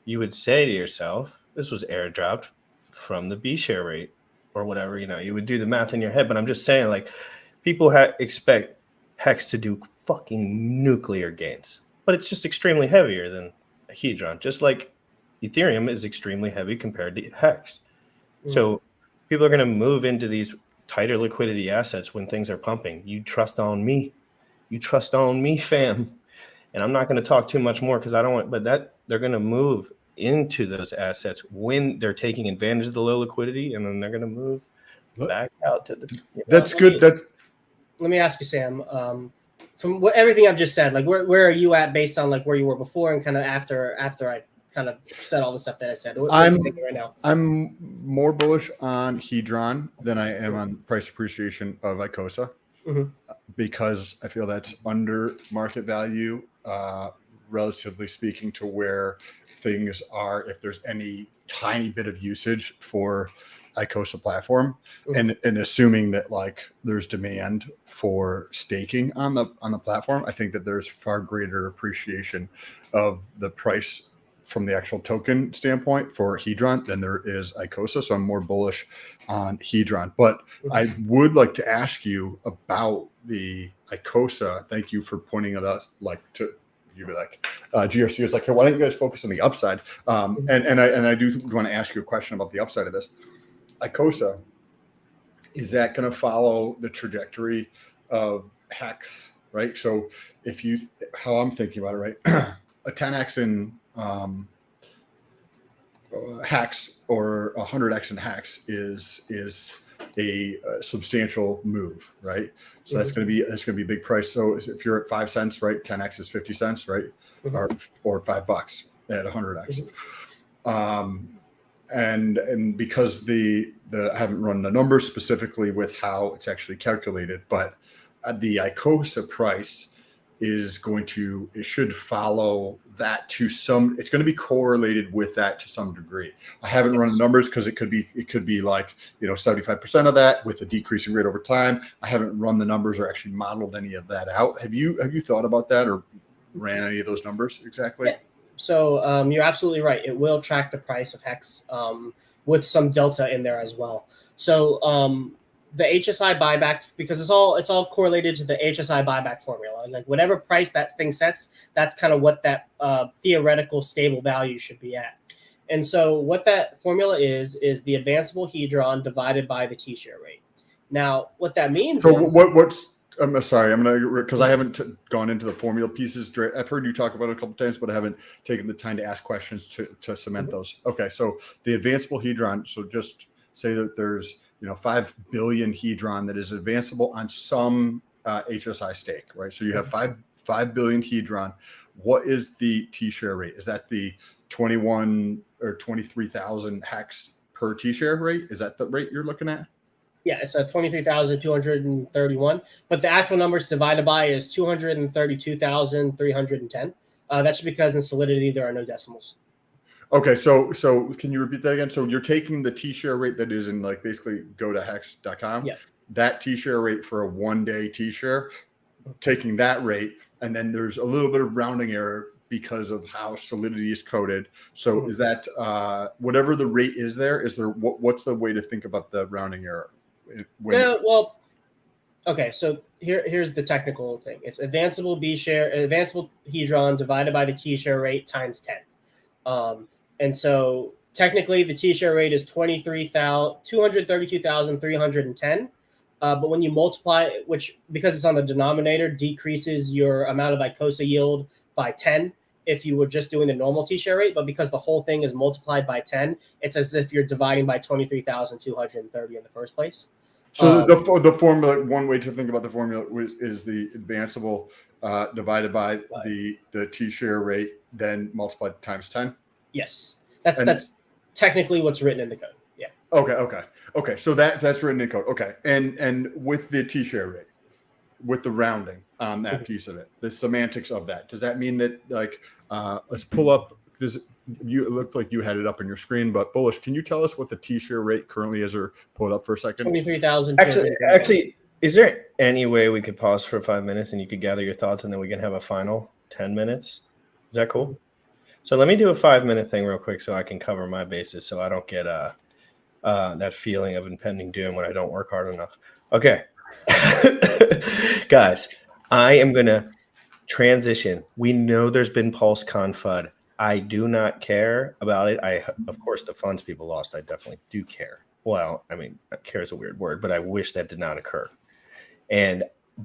you would say to yourself, this was airdropped from the B share rate or whatever, you know, you would do the math in your head. But I'm just saying, like, people expect Hex to do fucking nuclear gains, but it's just extremely heavier than a Hedron, just like Ethereum is extremely heavy compared to Hex. So people are going to move into these tighter liquidity assets when things are pumping. You trust on me. You trust on me, fam. And I'm not going to talk too much more because I don't want, but that they're going to move into those assets when they're taking advantage of the low liquidity, and then they're going to move back out to the. That's good. Let me ask you, Sam. From everything I've just said, like where are you at based on like where you were before and kind of after I kind of said all the stuff that I said? What are you thinking right now? I'm more bullish on Hedron than I am on price appreciation of ICOSA because I feel that's under market value, relatively speaking, to where things are. If there's any tiny bit of usage for ICOSA platform, and assuming that like there's demand for staking on the platform, I think that there's far greater appreciation of the price from the actual token standpoint for Hedron than there is ICOSA. So I'm more bullish on Hedron. But I would like to ask you about the ICOSA. Thank you for pointing it out. Like to you be like GRC is like, hey, why don't you guys focus on the upside? And I do want to ask you a question about the upside of this. ICOSA, is that going to follow the trajectory of Hex, right? So if you, how I'm thinking about it, right, a 10x in Hex or 100x in Hex is a substantial move, right? So that's going to be a big price. So if you're at 5 cents, right, 10x is 50 cents, right, or $5 at 100x. And because I haven't run the numbers specifically with how it's actually calculated, but the ICOSA price is it should follow that to some, it's going to be correlated with that to some degree. I haven't run the numbers because it could be like, 75% of that with a decreasing rate over time. I haven't run the numbers or actually modeled any of that out. Have you thought about that or ran any of those numbers exactly? Yeah. So you're absolutely right. It will track the price of Hex with some delta in there as well. So the HSI buyback, because it's all correlated to the HSI buyback formula. Like whatever price that thing sets, that's kind of what that theoretical stable value should be at. And so what that formula is the advanceable Hedron divided by the T-share rate. Now, what that means so is... what's I'm sorry, I'm going to, because I haven't gone into the formula pieces. I've heard you talk about it a couple of times, but I haven't taken the time to ask questions to cement those. Okay, so the advanceable Hedron, so just say that there's 5 billion Hedron that is advanceable on some HSI stake, right? So you have 5 billion Hedron. What is the T-share rate? Is that the 21 or 23,000 Hex per T-share rate? Is that the rate you're looking at? Yeah, it's a 23,231, but the actual numbers divided by is 232,310. That's because in Solidity there are no decimals. Okay, so can you repeat that again? So you're taking the T-share rate that is in like basically go to hex.com. Yeah. That T-share rate for a 1-day T-share, taking that rate, and then there's a little bit of rounding error because of how Solidity is coded. So is that whatever the rate is there? Is there what's the way to think about the rounding error? Well, okay. So here's the technical thing. It's advanceable hedron divided by the T-share rate times 10. And so technically the T-share rate is 232,310. But when you multiply, which because it's on the denominator, decreases your amount of ICOSA yield by 10 if you were just doing the normal T-share rate. But because the whole thing is multiplied by 10, it's as if you're dividing by 23,230 in the first place. So the formula, one way to think about the formula is the advanceable divided by the T-share rate, then multiplied times 10. Yes, that's technically what's written in the code. Yeah. Okay. So that's written in code. Okay. And with the T-share rate, with the rounding on that piece of it, the semantics of that, does that mean that like let's pull up this? It looked like you had it up on your screen, but Bullish, can you tell us what the T-share rate currently is, or pull it up for a second? 23,000. Actually, is there any way we could pause for 5 minutes and you could gather your thoughts and then we can have a final 10 minutes? Is that cool? So let me do a 5-minute thing real quick so I can cover my bases so I don't get that feeling of impending doom when I don't work hard enough. Okay. Guys, I am going to transition. We know there's been PulseCon FUD. I do not care about it. Of course, the funds people lost, I definitely do care. Well, I mean, care is a weird word, but I wish that did not occur.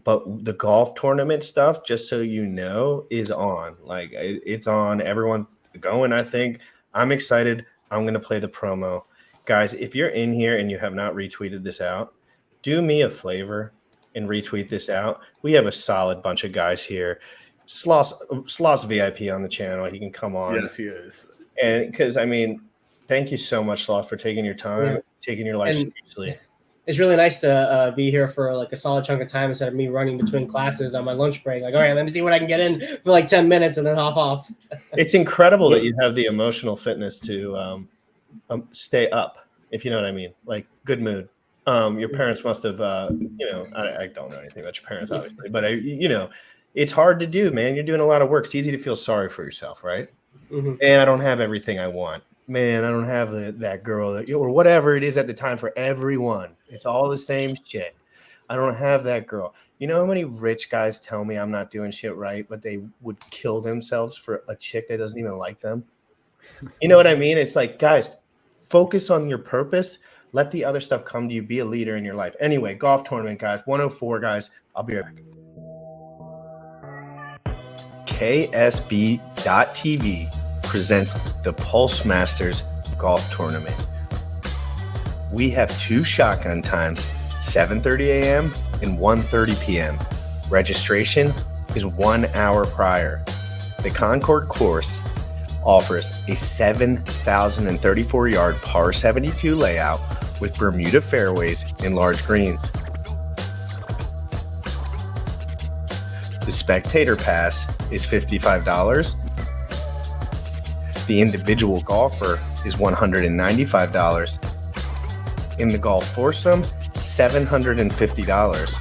But the golf tournament stuff, just so you know, is on. Like, it's on. Everyone going, I think. I'm excited. I'm going to play the promo. Guys, if you're in here and you have not retweeted this out, do me a favor and retweet this out. We have a solid bunch of guys here. Sloss VIP on the channel. He can come on. Yes, he is. And because, I mean, thank you so much, Sloss, for taking your time, taking your life seriously. It's really nice to be here for like a solid chunk of time instead of me running between classes on my lunch break. Like, all right, let me see what I can get in for like 10 minutes and then hop off. It's incredible that you have the emotional fitness to stay up, if you know what I mean. Like, good mood. Your parents must have, I don't know anything about your parents, obviously, but it's hard to do, man. You're doing a lot of work. It's easy to feel sorry for yourself, right? Mm-hmm. And I don't have everything I want. Man, I don't have that girl or whatever it is at the time for everyone. It's all the same shit. I don't have that girl. You know how many rich guys tell me I'm not doing shit right, but they would kill themselves for a chick that doesn't even like them? You know what I mean? It's like, guys, focus on your purpose. Let the other stuff come to you. Be a leader in your life. Anyway, golf tournament, guys. 104, guys. I'll be right back. KSB.TV presents the Pulse Masters Golf Tournament. We have 2 shotgun times, 7:30 a.m. and 1:30 p.m. Registration is 1 hour prior. The Concord course offers a 7,034-yard par 72 layout with Bermuda fairways and large greens. The spectator pass is $55. The individual golfer is $195. In the golf foursome, $750.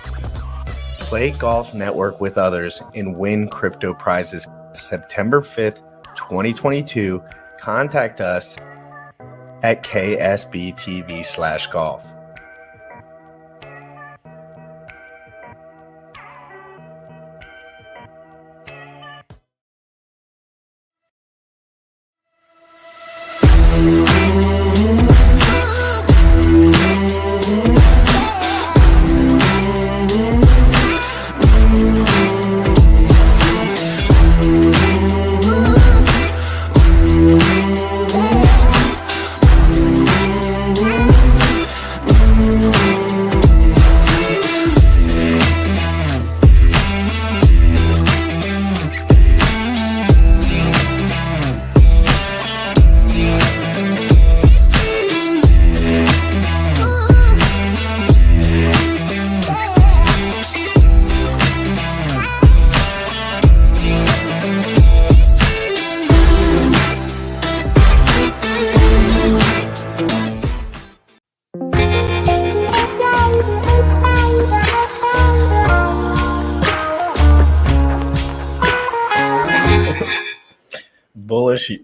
Play Golf Network with others and win crypto prizes. September 5th, 2022. Contact us at ksbtv/golf.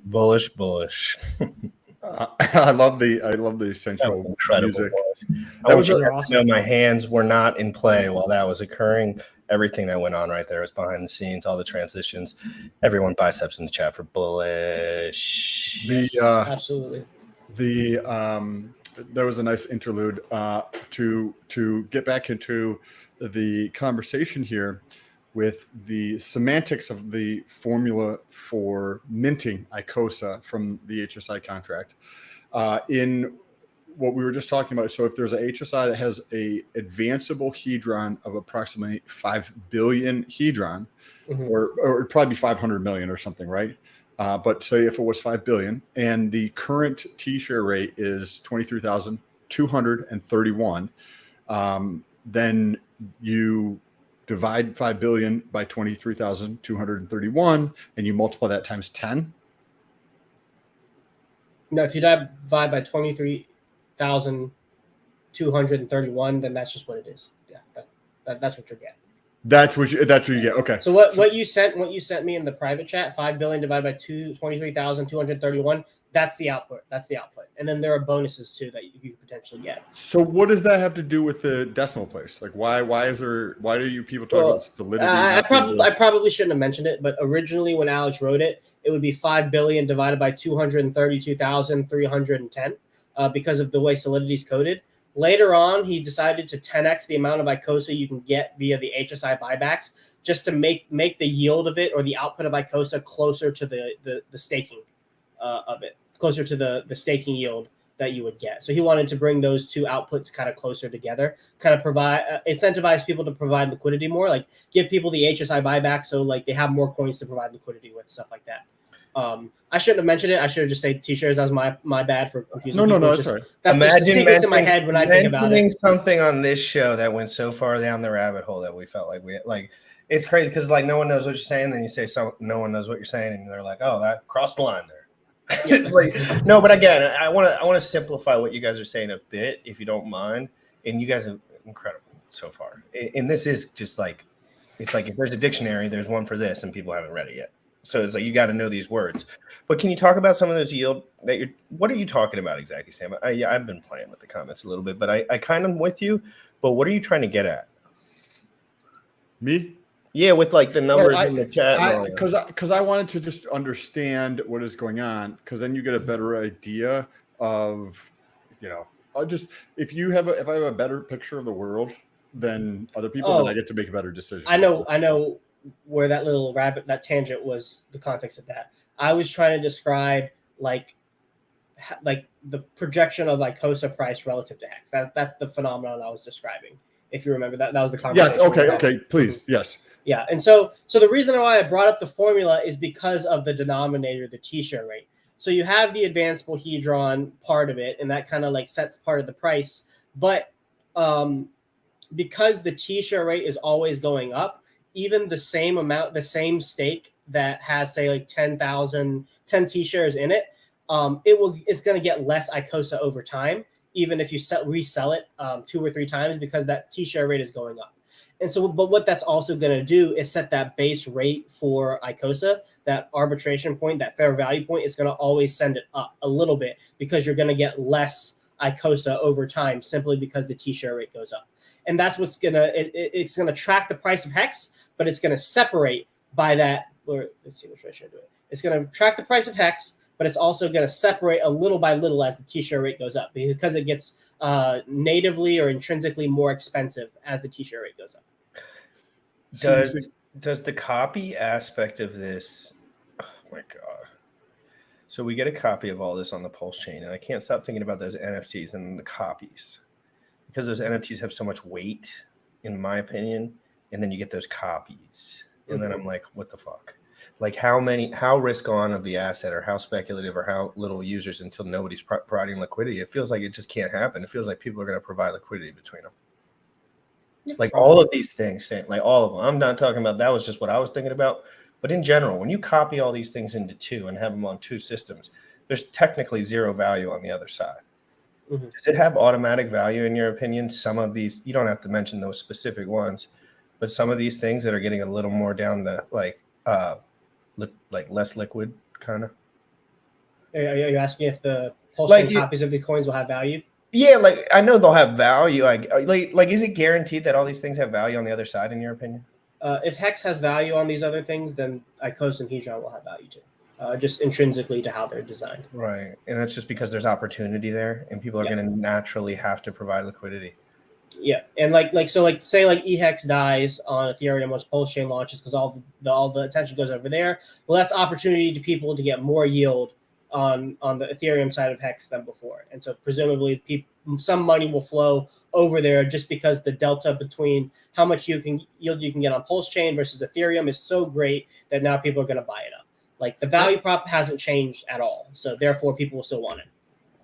bullish. I love the That was essential incredible. music. I That want was you a- guys to know my hands were not in play while that was occurring. Everything that went on right there was behind the scenes, all the transitions. Everyone biceps in the chat for bullish. Absolutely. There was a nice interlude to get back into the conversation here with the semantics of the formula for minting ICOSA from the HSI contract. In what we were just talking about, so if there's a HSI that has a advanceable hedron of approximately 5 billion hedron, Mhm. or it'd probably be 500 million or something, right? But say if it was 5 billion and the current T-share rate is 23,231, then you divide 5 billion by 23,231 and you multiply that times 10. No, if you divide by 23,231, then that's just what it is. Yeah, that's what you're getting. That's what you get. Okay. So what you sent me in the private chat, 5 billion divided by 23,231, that's the output. That's the output. And then there are bonuses too that you could potentially get. So what does that have to do with the decimal place? Like why do you people talk about solidity? I probably shouldn't have mentioned it, but originally when Alex wrote it, it would be 5 billion divided by 232,310 because of the way Solidity is coded. Later on, he decided to 10x the amount of ICOSA you can get via the HSI buybacks, just to make the yield of it or the output of ICOSA closer to the staking of it, closer to the staking yield that you would get. So he wanted to bring those two outputs kind of closer together, kind of provide incentivize people to provide liquidity more, like give people the HSI buyback so like they have more coins to provide liquidity with, stuff like that. I shouldn't have mentioned it. I should have just said T-shares. That was my bad for confusing people. No, that's all right. That's just the sequence in my head when I think about it. Something on this show that went so far down the rabbit hole that we felt like it's crazy because like no one knows what you're saying. Then you say no one knows what you're saying, and they're like, oh, that crossed the line there. No, but again, I want to simplify what you guys are saying a bit, if you don't mind. And you guys are incredible so far. And this is just like, it's like if there's a dictionary, there's one for this, and people haven't read it yet. So it's like you got to know these words. But can you talk about some of those yield that you're? What are you talking about exactly, Sam? I've been playing with the comments a little bit, but I kind of with you. But what are you trying to get at? Me? Yeah, with like the numbers in the chat. Because I wanted to just understand what is going on, because then you get a better idea of, if I have a better picture of the world than other people, then I get to make a better decision. I know where that little that tangent was the context of that. I was trying to describe like the projection of like ICOSA price relative to Hex. That's the phenomenon I was describing. If you remember that was the conversation. Yes. Okay. Please. Yes. Yeah. And so the reason why I brought up the formula is because of the denominator, the T-share rate. So you have the advanceable hedron part of it, and that kind of like sets part of the price. But because the T-share rate is always going up, even the same amount, the same stake that has say like 10 T-shares in it, it's going to get less ICOSA over time, even if you resell it 2 or 3 times, because that T-share rate is going up. And so, but what that's also going to do is set that base rate for ICOSA, that arbitration point, that fair value point is going to always send it up a little bit, because you're going to get less ICOSA over time simply because the T-share rate goes up. And that's what's it's going to track the price of Hex, but it's going to separate by that. Or let's see, which way should I do it? It's going to track the price of Hex, but it's also going to separate a little by little as the T-share rate goes up, because it gets natively or intrinsically more expensive as the T-share rate goes up. Does the copy aspect of this? Oh my god! So we get a copy of all this on the Pulse chain, and I can't stop thinking about those NFTs and the copies, because those NFTs have so much weight, in my opinion. And then you get those copies, and then I'm like, what the fuck? Like how risk on of the asset, or how speculative, or how little users until nobody's providing liquidity? It feels like it just can't happen. It feels like people are going to provide liquidity between them. Like all of these things, like all of them. I'm not talking about that was just what I was thinking about. But in general, when you copy all these things into 2 and have them on 2 systems, there's technically 0 value on the other side. Mm-hmm. Does it have automatic value in your opinion? Some of these, you don't have to mention those specific ones, but some of these things that are getting a little more down the like less liquid kind of. Are you asking if the pulse Like chain copies of the coins will have value? Yeah, like I know they'll have value. Like is it guaranteed that all these things have value on the other side, in your opinion? If Hex has value on these other things, then Icosa and Hedron will have value too, just intrinsically to how they're designed. Right, and that's just because there's opportunity there, and people are going to naturally have to provide liquidity. Yeah, and say eHex dies on Ethereum once Pulse Chain launches because all the attention goes over there. Well, that's opportunity to people to get more yield on the Ethereum side of Hex than before, and so presumably some money will flow over there just because the delta between how much yield you can get on Pulse Chain versus Ethereum is so great that now people are going to buy it up. Like the value prop hasn't changed at all, so therefore people will still want it.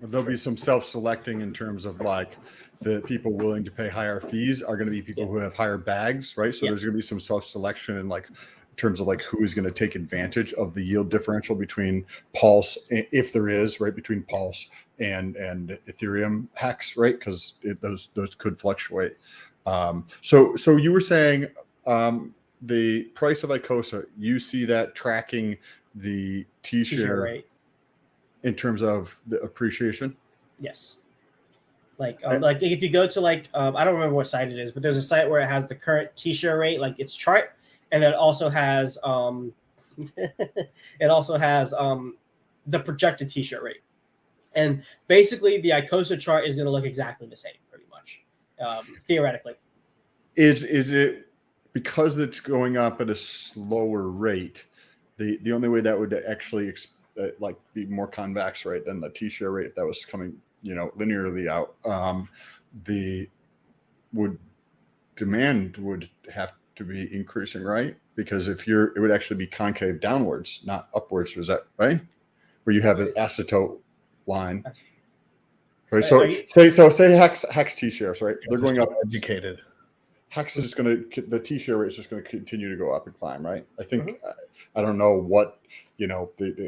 There'll be some self-selecting in terms of like the people willing to pay higher fees are going to be people who have higher bags, right? So there's going to be some self-selection in like in terms of like who is going to take advantage of the yield differential between Pulse, if there is, right, between Pulse and Ethereum Hex, right? Because those could fluctuate. So you were saying the price of Icosa, you see that tracking the T-share rate in terms of the appreciation? Yes. Like if you go to I don't remember what site it is, but there's a site where it has the current T-share rate, like its chart, and it also has the projected T-share rate. And basically the Icosa chart is going to look exactly the same, pretty much, theoretically. Is it because it's going up at a slower rate? The only way that would actually be more convex, right, than the T-share rate if that was coming, linearly out, the demand would have to be increasing, right? Because it would actually be concave downwards, not upwards. Was that right? Where you have an asymptote line, right? So say Hex T-shares, right? They're going up. Educated. Hex is the T-share rate is just going to continue to go up and climb, right? I think I don't know what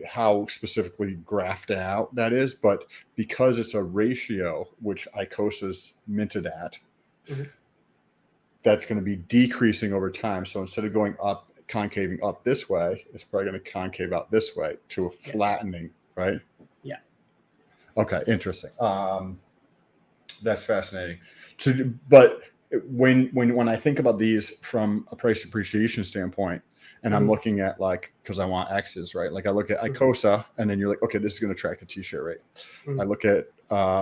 how specifically graphed out that is, but because it's a ratio which Icosa's minted at, that's going to be decreasing over time. So instead of going up, concaving up this way, it's probably going to concave out this way to a flattening, right? Yeah. Okay, interesting. That's fascinating. But when I think about these from a price appreciation standpoint, and I'm looking at because I want X's, right? Like I look at Icosa, and then you're like, okay, this is going to track the T-share rate. I look at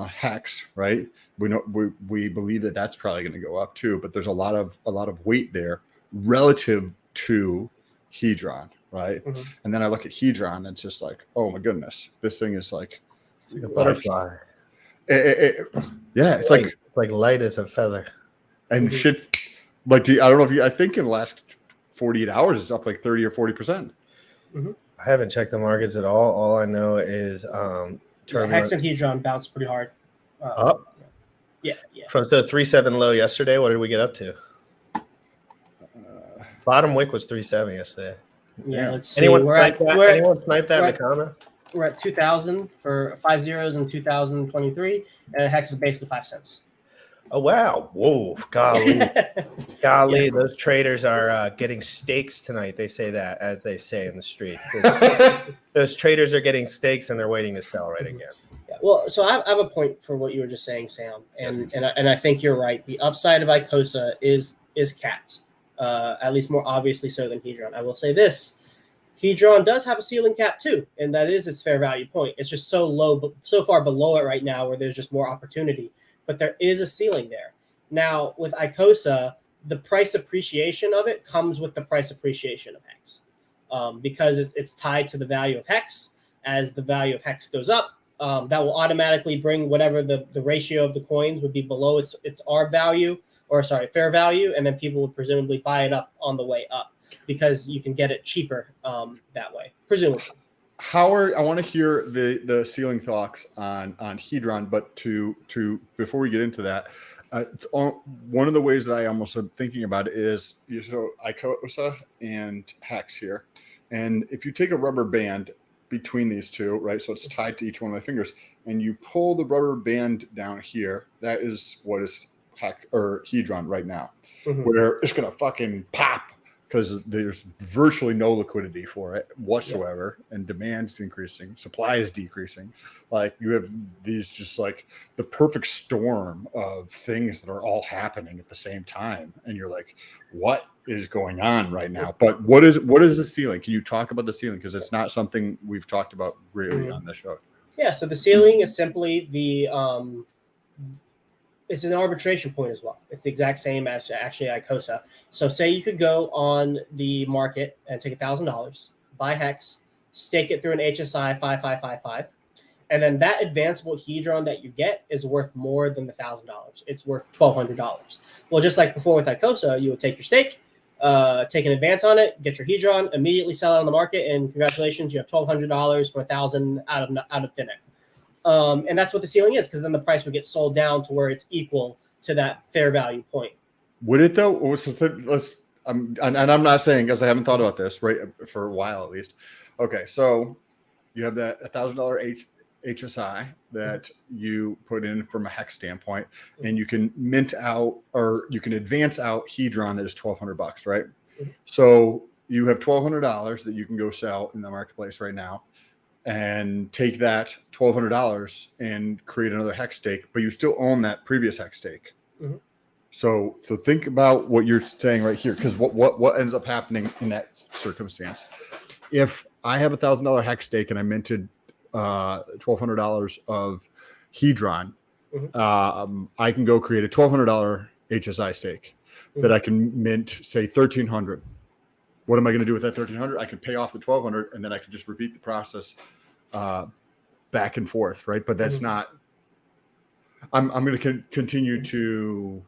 Hex, right? We believe that that's probably going to go up too, but there's a lot of weight there relative to Hedron, right? And then I look at Hedron, and it's just like, oh my goodness, this thing is like a butterfly. It's like light as a feather. And shit, I don't know if I think in the last 48 hours it's up like 30 or 40%. I haven't checked the markets at all. All I know is Hex and Hedron bounced pretty hard. Up? Yeah. From the 3.7 low yesterday, what did we get up to? Bottom wick was 3.7 yesterday. Yeah, let's see. Anyone snipe that in the comment? We're at 2,000 for 5 zeros in 2023, and Hex is basically 5 cents. Oh, wow. Whoa. Golly. Those traders are getting steaks tonight. They say that, as they say in the street. Those traders are getting steaks, and they're waiting to sell right again. Yeah, well, so I have a point for what you were just saying, Sam, and I think you're right. The upside of Icosa is capped, at least more obviously so than Hedron. I will say this. Hedron does have a ceiling cap too, and that is its fair value point. It's just so low, so far below it right now where there's just more opportunity. But there is a ceiling there. Now, with Icosa, the price appreciation of it comes with the price appreciation of Hex, because it's tied to the value of Hex. As the value of Hex goes up, that will automatically bring whatever the ratio of the coins would be below its fair value, and then people would presumably buy it up on the way up because you can get it cheaper that way, presumably. Howard, I want to hear the ceiling thoughts on Hedron, but to before we get into that, it's one of the ways that I almost am thinking about it is Icosa and Hex here, and if you take a rubber band between these two, right, so it's tied to each one of my fingers, and you pull the rubber band down here, that is what is Hedron right now, where it's gonna fucking pop because there's virtually no liquidity for it whatsoever, and demand's increasing, supply is decreasing. Like you have these just like the perfect storm of things that are all happening at the same time, and you're like, what is going on right now? But what is the ceiling? Can you talk about the ceiling, because it's not something we've talked about really on the show? Yeah, so the ceiling is simply the it's an arbitration point as well. It's the exact same as actually ICOSA. So say you could go on the market and take $1,000, buy Hex, stake it through an HSI 5555, and then that advanceable hedron that you get is worth more than the $1,000. It's worth $1,200. Well, just like before with ICOSA, you would take your stake, take an advance on it, get your hedron, immediately sell it on the market, and congratulations, you have $1,200 for $1,000 out of thin air. And that's what the ceiling is, because then the price would get sold down to where it's equal to that fair value point. Would it though? And I'm not saying, because I haven't thought about this right for a while at least. Okay, so you have that $1,000 HSI that you put in from a hex standpoint, and you can mint out, or you can advance out hedron that is $1,200, right? So you have $1,200 that you can go sell in the marketplace right now, and take that $1,200 and create another hex stake, but you still own that previous hex stake. So think about what you're saying right here, because what ends up happening in that circumstance? If I have $1,000 hex stake and I minted $1,200 of hedron, I can go create a $1,200 HSI stake that I can mint, say, $1,300. What am I going to do with that $1,300? I can pay off the $1,200, and then I can just repeat the process back and forth, right? But that's not. I'm going to continue to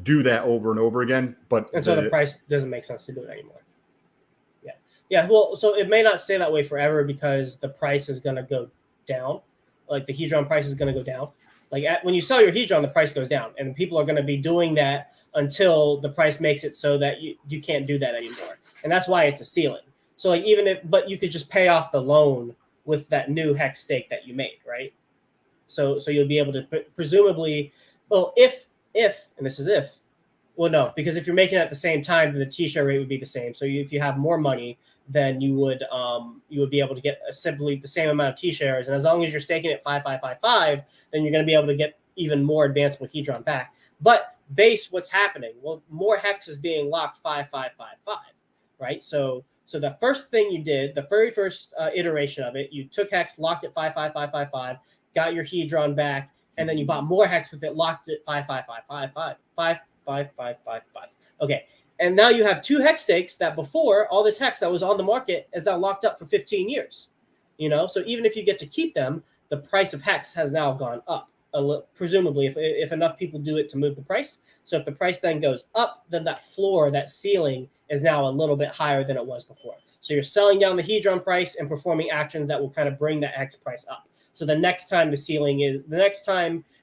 do that over and over again, but so the price doesn't make sense to do it anymore. Yeah. Well, so it may not stay that way forever, because the price is going to go down. Like the hedron price is going to go down. Like when you sell your hedron, the price goes down, and people are going to be doing that until the price makes it so that you can't do that anymore. And that's why it's a ceiling. So like but you could just pay off the loan with that new hex stake that you made, right? So you'll be able to presumably, well, if, and this is if, well, no, because if you're making it at the same time, then the T-share rate would be the same. So if you have more money, then you would be able to get simply the same amount of T-shares. And as long as you're staking at 5555, then you're going to be able to get even more advanceable hedron back. But base, what's happening? Well, more hex is being locked 5555, right? So the first thing you did, the very first iteration of it, you took hex, locked it 55555, got your hedron back, and then you bought more hex with it, locked it 55555. Okay, and now you have two hex stakes that before, all this hex that was on the market is now locked up for 15 years. So even if you get to keep them, the price of hex has now gone up. Presumably, if enough people do it to move the price. So if the price then goes up, then that floor, that ceiling, is now a little bit higher than it was before. So you're selling down the hedron price and performing actions that will kind of bring that hex price up. So the next time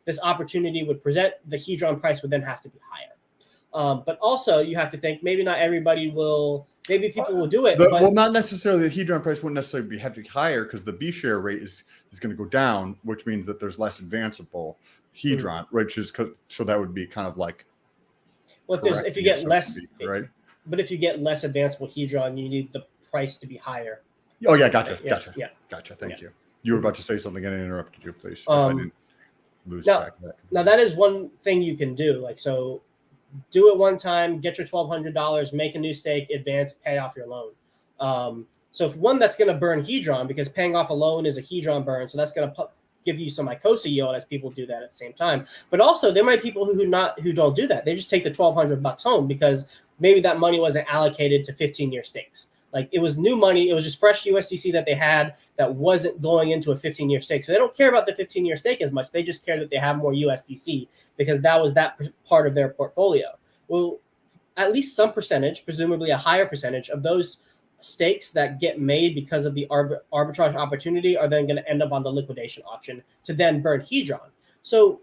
this opportunity would present, the hedron price would then have to be higher. But also you have to think, maybe not everybody will. Maybe people will do it. Well, not necessarily. The hedron price wouldn't necessarily have to be higher, because the B share rate is going to go down, which means that there's less advanceable hedron, which is so that would be kind of like. Well, if you get less, right? But if you get less advanceable hedron, you need the price to be higher. Oh yeah, gotcha. Thank you. You were about to say something, and I interrupted you, please. I didn't lose track of that. Now that is one thing you can do. Like, so do it one time, get your $1,200, make a new stake, advance, pay off your loan. So if one that's going to burn hedron, because paying off a loan is a hedron burn, so that's going to give you some ICOSA yield as people do that at the same time. But also there might be people who don't do that. They just take the $1,200 home because maybe that money wasn't allocated to 15-year stakes. Like, it was new money. It was just fresh USDC that they had that wasn't going into a 15-year stake. So they don't care about the 15-year stake as much. They just care that they have more USDC because that was that part of their portfolio. Well, at least some percentage, presumably a higher percentage of those stakes that get made because of the arbitrage opportunity are then going to end up on the liquidation auction to then burn hedron. So,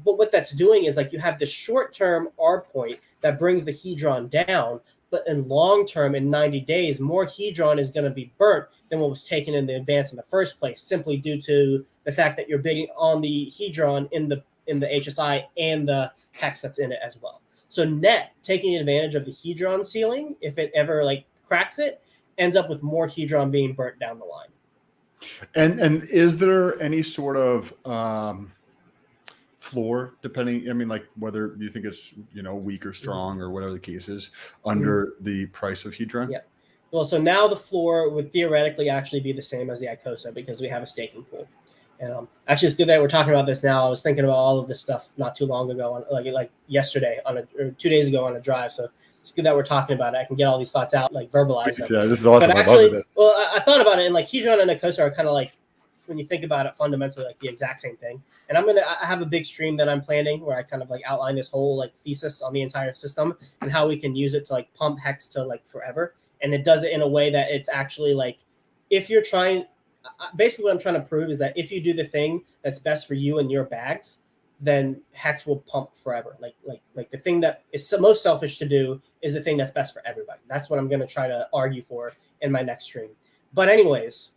but what that's doing is, like, you have this short-term arb point that brings the hedron down, but in long term, in 90 days, more hedron is going to be burnt than what was taken in the advance in the first place, simply due to the fact that you're bidding on the hedron in the HSI and the hex that's in it as well. So net, taking advantage of the hedron ceiling, if it ever like cracks it, ends up with more hedron being burnt down the line. And is there any sort of floor, depending? I mean, like whether you think it's weak or strong or whatever the case is, under the price of hedron? Yeah. Well, so now the floor would theoretically actually be the same as the ICOSA because we have a staking pool. And actually, it's good that we're talking about this now. I was thinking about all of this stuff not too long ago, like yesterday or 2 days ago on a drive. So it's good that we're talking about it. I can get all these thoughts out, like verbalize them. Yeah, this is awesome. But I actually, love this. well, I thought about it, and like hedron and ICOSA are kind of like, when you think about it, fundamentally like the exact same thing. And I have a big stream that I'm planning where I kind of like outline this whole like thesis on the entire system and how we can use it to like pump hex to like forever. And it does it in a way that it's actually like, if you're trying, basically what I'm trying to prove is that if you do the thing that's best for you and your bags, then hex will pump forever. Like the thing that is most selfish to do is the thing that's best for everybody. That's what I'm going to try to argue for in my next stream. But anyways,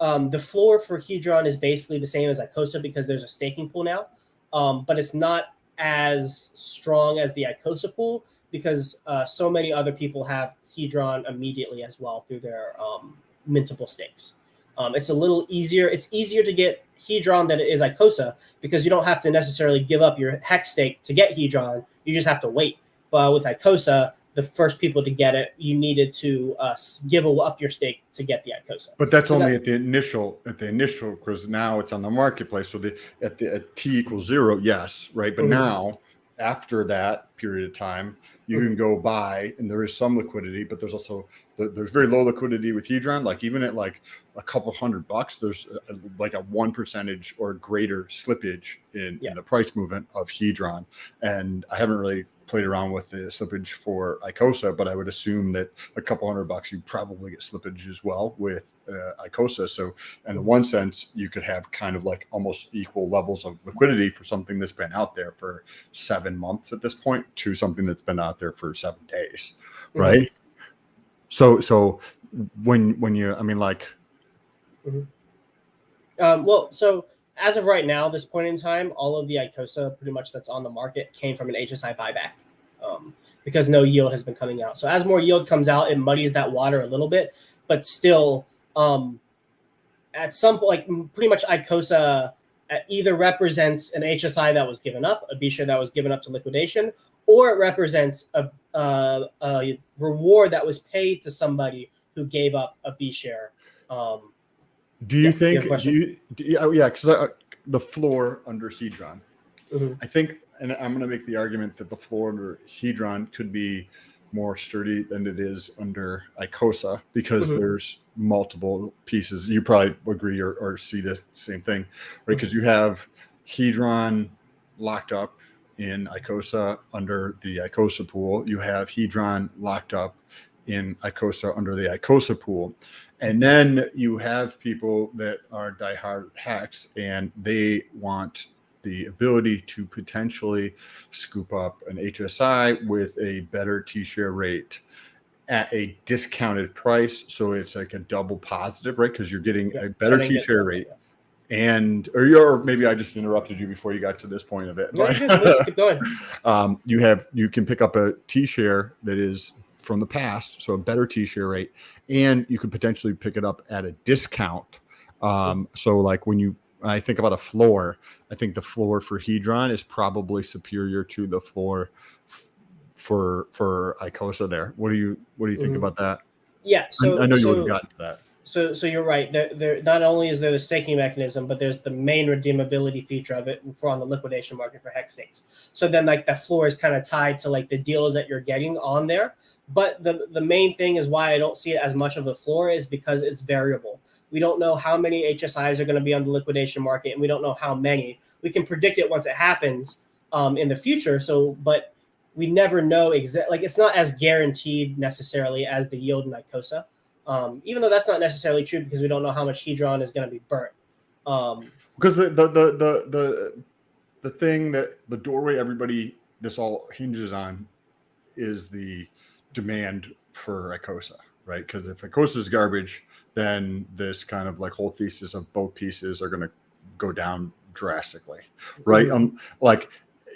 the floor for hedron is basically the same as ICOSA because there's a staking pool now, but it's not as strong as the ICOSA pool because so many other people have hedron immediately as well through their mintable stakes. It's a little easier. It's easier to get hedron than it is ICOSA because you don't have to necessarily give up your hex stake to get hedron. You just have to wait. But with ICOSA, the first people to get it, you needed to give up your stake to get the ICOSA. But that's only at the initial, because now it's on the marketplace. So at T equals 0, yes, right. But now, after that period of time, you can go buy, and there is some liquidity, but there's also there's very low liquidity with hedron. Like even at like a couple $100, there's like a 1% or greater slippage in the price movement of hedron. And I haven't really played around with the slippage for ICOSA, but I would assume that a couple $100 you probably get slippage as well with ICOSA. So in one sense, you could have kind of like almost equal levels of liquidity for something that's been out there for 7 months at this point to something that's been out there for 7 days, right? So when you, I mean, like, well, so as of right now, this point in time, all of the ICOSA pretty much that's on the market came from an HSI buyback because no yield has been coming out. So as more yield comes out, it muddies that water a little bit, but still at some point, like pretty much ICOSA either represents an HSI that was given up, a B share that was given up to liquidation, or it represents a reward that was paid to somebody who gave up a B share. Do you think? Because the floor under hedron, I think, and I'm going to make the argument that the floor under hedron could be more sturdy than it is under ICOSA because there's multiple pieces. You probably agree or see the same thing, right? Because you have hedron locked up in ICOSA under the ICOSA pool. You have hedron locked up in ICOSA under the ICOSA pool. And then you have people that are diehard hex and they want the ability to potentially scoop up an HSI with a better T-share rate at a discounted price. So it's like a double positive, right? Because you're getting a better T-share rate. And or maybe I just interrupted you before you got to this point of it. But, let's keep going. You can pick up a T-share that is from the past, so a better T-share rate, and you could potentially pick it up at a discount. So like I think about a floor, I think the floor for hedron is probably superior to the floor for ICOSA there. What do you think about that? Yeah, so I know you would have gotten to that. So you're right. There not only is there the staking mechanism, but there's the main redeemability feature of it for on the liquidation market for hex stakes. So then like the floor is kind of tied to like the deals that you're getting on there. But the main thing is why I don't see it as much of a floor is because it's variable. We don't know how many HSIs are going to be on the liquidation market, and we don't know how many. We can predict it once it happens in the future. But we never know exactly. Like it's not as guaranteed necessarily as the yield in ICOSA. Even though that's not necessarily true because we don't know how much hedron is going to be burnt. Because the thing that the doorway this all hinges on is the demand for ICOSA, right? Because if ICOSA is garbage, then this kind of like whole thesis of both pieces are going to go down drastically, right? Like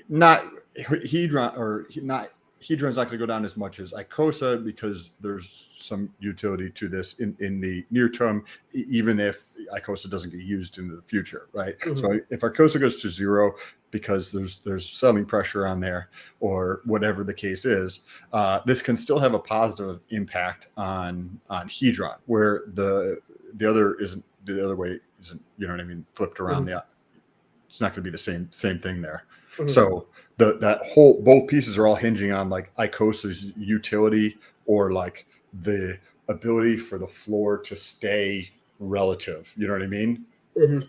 not hedron or not Hedron's not going to go down as much as Icosa because there's some utility to this in the near term, even if Icosa doesn't get used in the future, right? Mhm. So if Icosa goes to zero because there's selling pressure on there or whatever the case is, this can still have a positive impact on Hedron, where the other way isn't, you know what I mean, flipped around. Mhm. It's not going to be the same thing there. Mhm. So both pieces are all hinging on like Icosa's utility or like the ability for the floor to stay relative. You know what I mean? Mhm.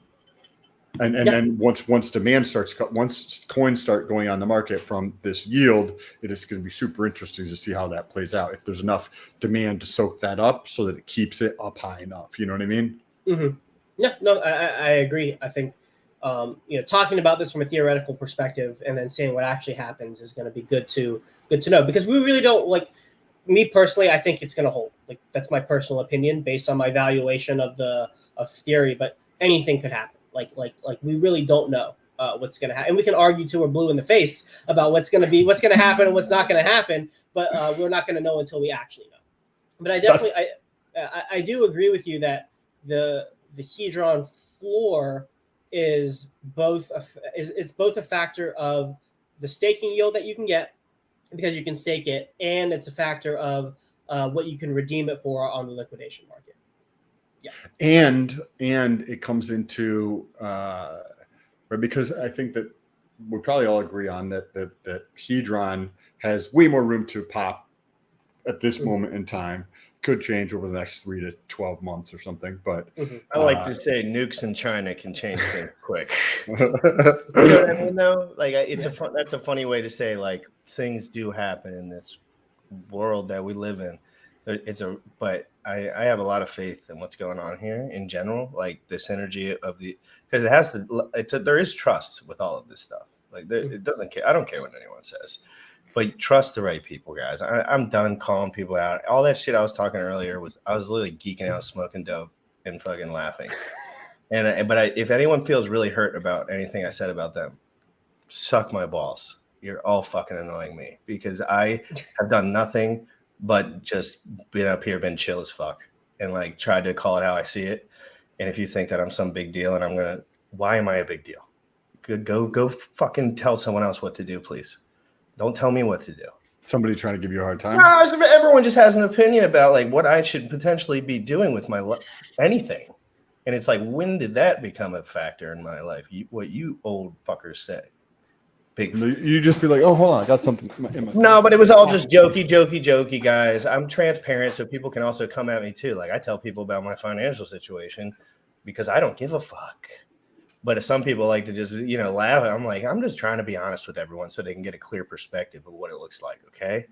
And Yeah. then once demand once coins start going on the market from this yield, it is going to be super interesting to see how that plays out. If there's enough demand to soak that up so that it keeps it up high enough. You know what I mean? Mm-hmm. Yeah, no, I agree. I think talking about this from a theoretical perspective and then seeing what actually happens is going to be good to know, because we really don't, like, me personally, I think it's going to hold. Like, that's my personal opinion based on my valuation of theory, but anything could happen. Like we really don't know what's going to happen, and we can argue till we're blue in the face about what's going to happen and what's not going to happen, but we're not going to know until we actually know. But I definitely I do agree with you that the Hedron floor is both it's both a factor of the staking yield that you can get because you can stake it, and it's a factor of what you can redeem it for on the liquidation market. Yeah, and it comes into right, because I think that we probably all agree on that Hedron has way more room to pop at this moment in time. Could change over the next 3 to 12 months or something, but I like to say nukes in China can change things quick. you You know what I mean, though? Like, that's a funny way to say, like, things do happen in this world that we live in. But I have a lot of faith in what's going on here in general, like this energy of because it has to. There is trust with all of this stuff. Like, it doesn't care. I don't care what anyone says. But trust the right people, guys. I'm done calling people out. All that shit I was talking earlier I was literally geeking out, smoking dope, and fucking laughing. If anyone feels really hurt about anything I said about them, suck my balls. You're all fucking annoying me because I have done nothing but just been up here, been chill as fuck, and like tried to call it how I see it. And if you think that I'm some big deal, and why am I a big deal? Go fucking tell someone else what to do, please. Don't tell me what to do. somebody trying to give you a hard time. No, everyone just has an opinion about like what I should potentially be doing with my anything, and it's like, when did that become a factor in my life? What you old fuckers say? You just be like, oh, hold on, I got something. No, but it was all just jokey, guys. I'm transparent, so people can also come at me too. Like, I tell people about my financial situation because I don't give a fuck. But if some people like to just, laugh, I'm like, I'm just trying to be honest with everyone so they can get a clear perspective of what it looks like. Okay,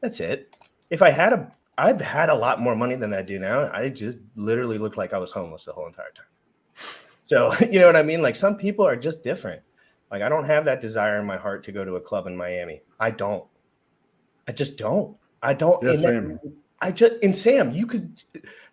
that's it. If I've had a lot more money than I do now. I just literally looked like I was homeless the whole entire time. So, you know what I mean? Like, some people are just different. Like, I don't have that desire in my heart to go to a club in Miami. I just don't. Yeah, same. And Sam, you could,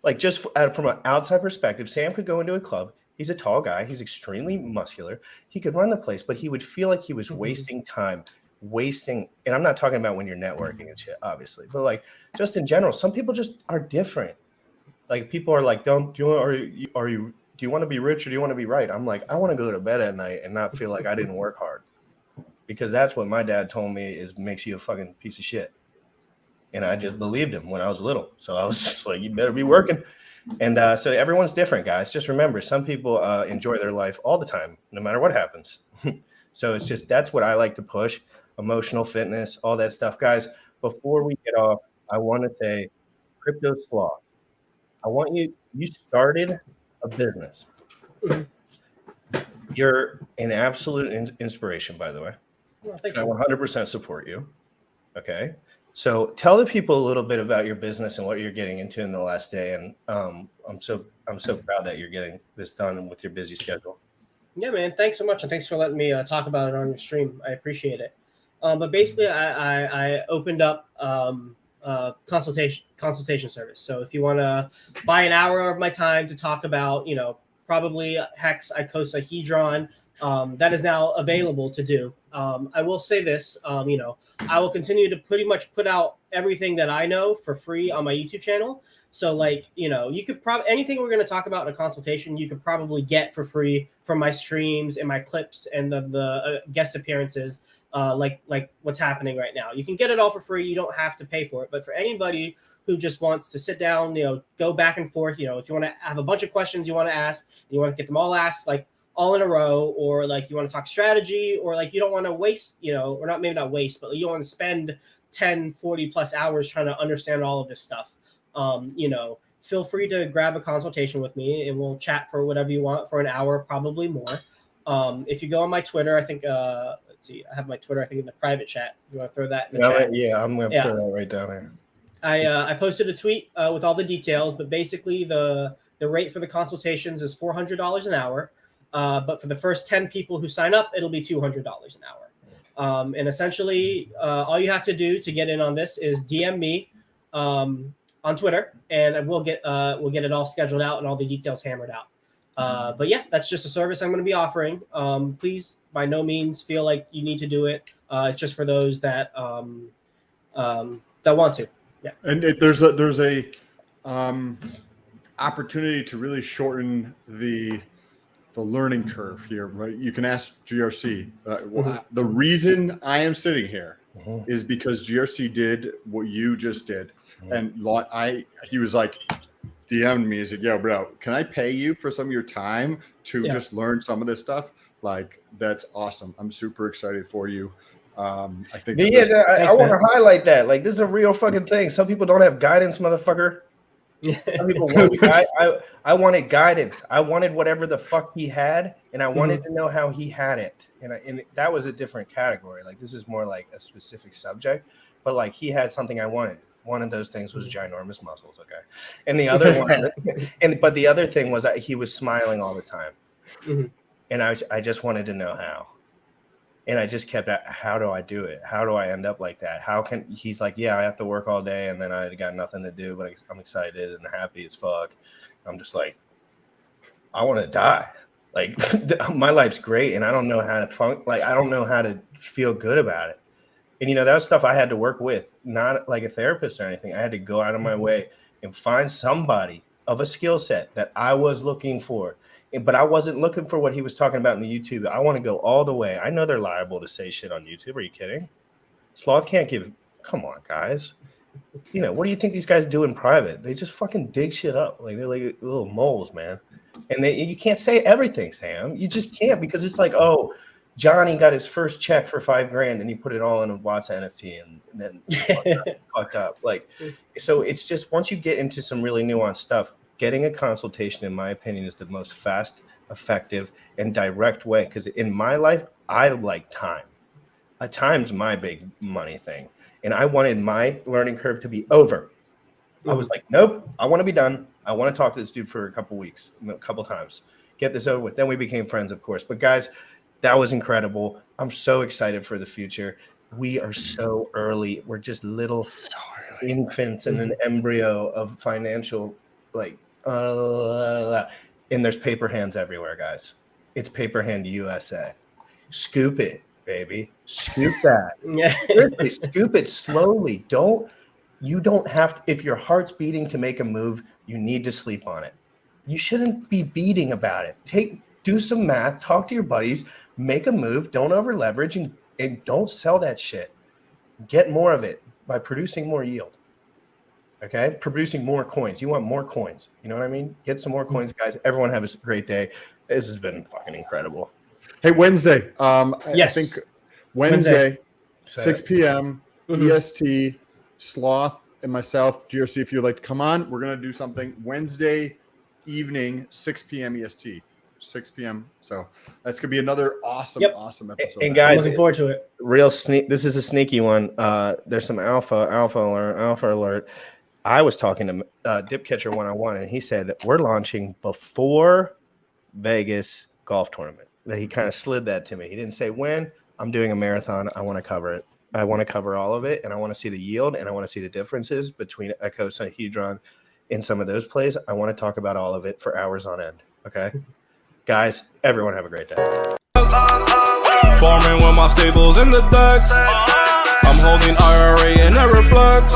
like, just from an outside perspective, Sam could go into a club. He's a tall guy. He's extremely muscular. He could run the place, but he would feel like he was wasting time, and I'm not talking about when you're networking and shit, obviously, but like just in general, some people just are different. Like, people are like, do you want to be rich or do you want to be right? I'm like, I want to go to bed at night and not feel like I didn't work hard, because that's what my dad told me makes you a fucking piece of shit. And I just believed him when I was little. So I was just like, you better be working. And so everyone's different, guys. Just remember, some people enjoy their life all the time, no matter what happens. So it's just, that's what I like to push, emotional fitness, all that stuff. Guys, before we get off, I want to say, Crypto Sloth, I want you started a business. You're an absolute inspiration, by the way. Well, thank I you. 100% support you. Okay. So tell the people a little bit about your business and what you're getting into in the last day. And I'm so proud that you're getting this done with your busy schedule. Yeah, man. Thanks so much, and thanks for letting me talk about it on your stream. I appreciate it. But basically, I opened up consultation service. So if you want to buy an hour of my time to talk about, probably Hex, Icosa, Hedron, that is now available to do. I will say this, you know, I will continue to pretty much put out everything that I know for free on my YouTube channel. So like, you know, you could probably, anything we're going to talk about in a consultation, you could probably get for free from my streams and my clips and the guest appearances, like what's happening right now. You can get it all for free. You don't have to pay for it. But for anybody who just wants to sit down, you know, go back and forth, you know, if you want to have a bunch of questions you want to ask, you want to get them all asked, like all in a row, or like you want to talk strategy, or like you don't want to waste, you know, or not, maybe not waste, but you don't want to spend 10, 40 plus hours trying to understand all of this stuff. You know, feel free to grab a consultation with me and we'll chat for whatever you want for an hour, probably more. If you go on my Twitter, I think, let's see, I have my Twitter, I think in the private chat. You want to throw that in the chat? Yeah, I'm going to throw that right down there. I posted a tweet with all the details, but basically the rate for the consultations is $400 an hour. But for the first 10 people who sign up, it'll be $200 an hour. And essentially, all you have to do to get in on this is DM me on Twitter, and we'll get it all scheduled out and all the details hammered out. But yeah, that's just a service I'm going to be offering. Please, by no means, feel like you need to do it. It's just for those that want to. Yeah. And there's a opportunity to really shorten the learning curve here, right? You can ask GRC. The reason I am sitting here is because GRC did what you just did. And he was like, DM'd me. He said, yo, bro, can I pay you for some of your time to just learn some of this stuff? Like, that's awesome. I'm super excited for you. I think I want to highlight that. Like, this is a real fucking thing. Some people don't have guidance, motherfucker. Some people want I wanted guidance. I wanted whatever the fuck he had, and I wanted to know how he had it. And that was a different category. Like, this is more like a specific subject, but like he had something I wanted. One of those things was ginormous muscles, okay. And the other one, but the other thing was that he was smiling all the time, and I just wanted to know how. And I just kept at, how do I do it? How do I end up like that? He's like, yeah, I have to work all day and then I got nothing to do, but I'm excited and happy as fuck. I'm just like, I want to die. Like, my life's great and I don't know how to I don't know how to feel good about it. And, you know, that was stuff I had to work with, not like a therapist or anything. I had to go out of my way and find somebody of a skill set that I was looking for. But I wasn't looking for what he was talking about in the YouTube. I want to go all the way. I know they're liable to say shit on YouTube. Are you kidding? Sloth can't give. Come on, guys. You know, what do you think these guys do in private? They just fucking dig shit up. Like, they're like little moles, man. And you can't say everything, Sam. You just can't, because it's like, oh, Johnny got his first check for $5,000 and he put it all in a WAATSA NFT and then fucked up. Like, so it's just, once you get into some really nuanced stuff, getting a consultation, in my opinion, is the most fast, effective, and direct way. Because in my life, I like time. Time's my big money thing. And I wanted my learning curve to be over. I was like, nope, I want to be done. I want to talk to this dude for a couple weeks, a couple times. Get this over with. Then we became friends, of course. But guys, that was incredible. I'm so excited for the future. We are so early. We're just little infants in an embryo of financial, like, and there's paper hands everywhere, guys. It's paper hand USA. Scoop it, baby. Scoop that. Seriously, scoop it slowly. You don't have to, if your heart's beating to make a move, you need to sleep on it. You shouldn't be beating about it. Do some math, talk to your buddies, make a move, don't over leverage, and don't sell that shit. Get more of it by producing more yield. Okay, producing more coins. You want more coins. You know what I mean? Get some more coins, guys. Everyone have a great day. This has been fucking incredible. Hey, Wednesday. Yes. I think Wednesday. 6 p.m. EST, Sloth and myself, GRC, if you'd like to come on, we're going to do something Wednesday evening, 6 p.m. EST. 6 p.m. So that's gonna be another awesome episode. And guys, looking forward to it. This is a sneaky one. There's some alpha alert. I was talking to Dipcatcher 101, and he said that we're launching before Vegas golf tournament. That he kind of slid that to me. He didn't say when. I'm doing a marathon. I want to cover it. I want to cover all of it, and I want to see the yield, and I want to see the differences between Echosa, Hedron, in some of those plays. I want to talk about all of it for hours on end. Okay. Guys, everyone have a great day. Farming with my stables in the decks. I'm holding IRA and never flex.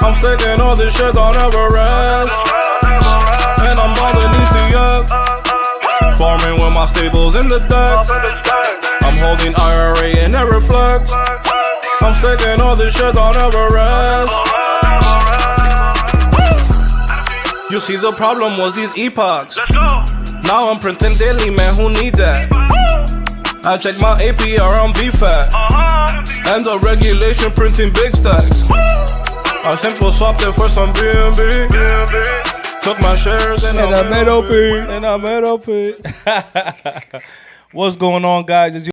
I'm sticking all this shit on Everest. And I'm balling ECF. Farming with my stables in the decks. I'm holding IRA and never flex. I'm sticking all this shit on Everest. You see, the problem was these epochs. Now I'm printing daily, man, who need that? I check my APR on VFAT. And the regulation printing big stacks. I simple swapped it for some BNB. Took my shares and I made OP. What's going on, guys?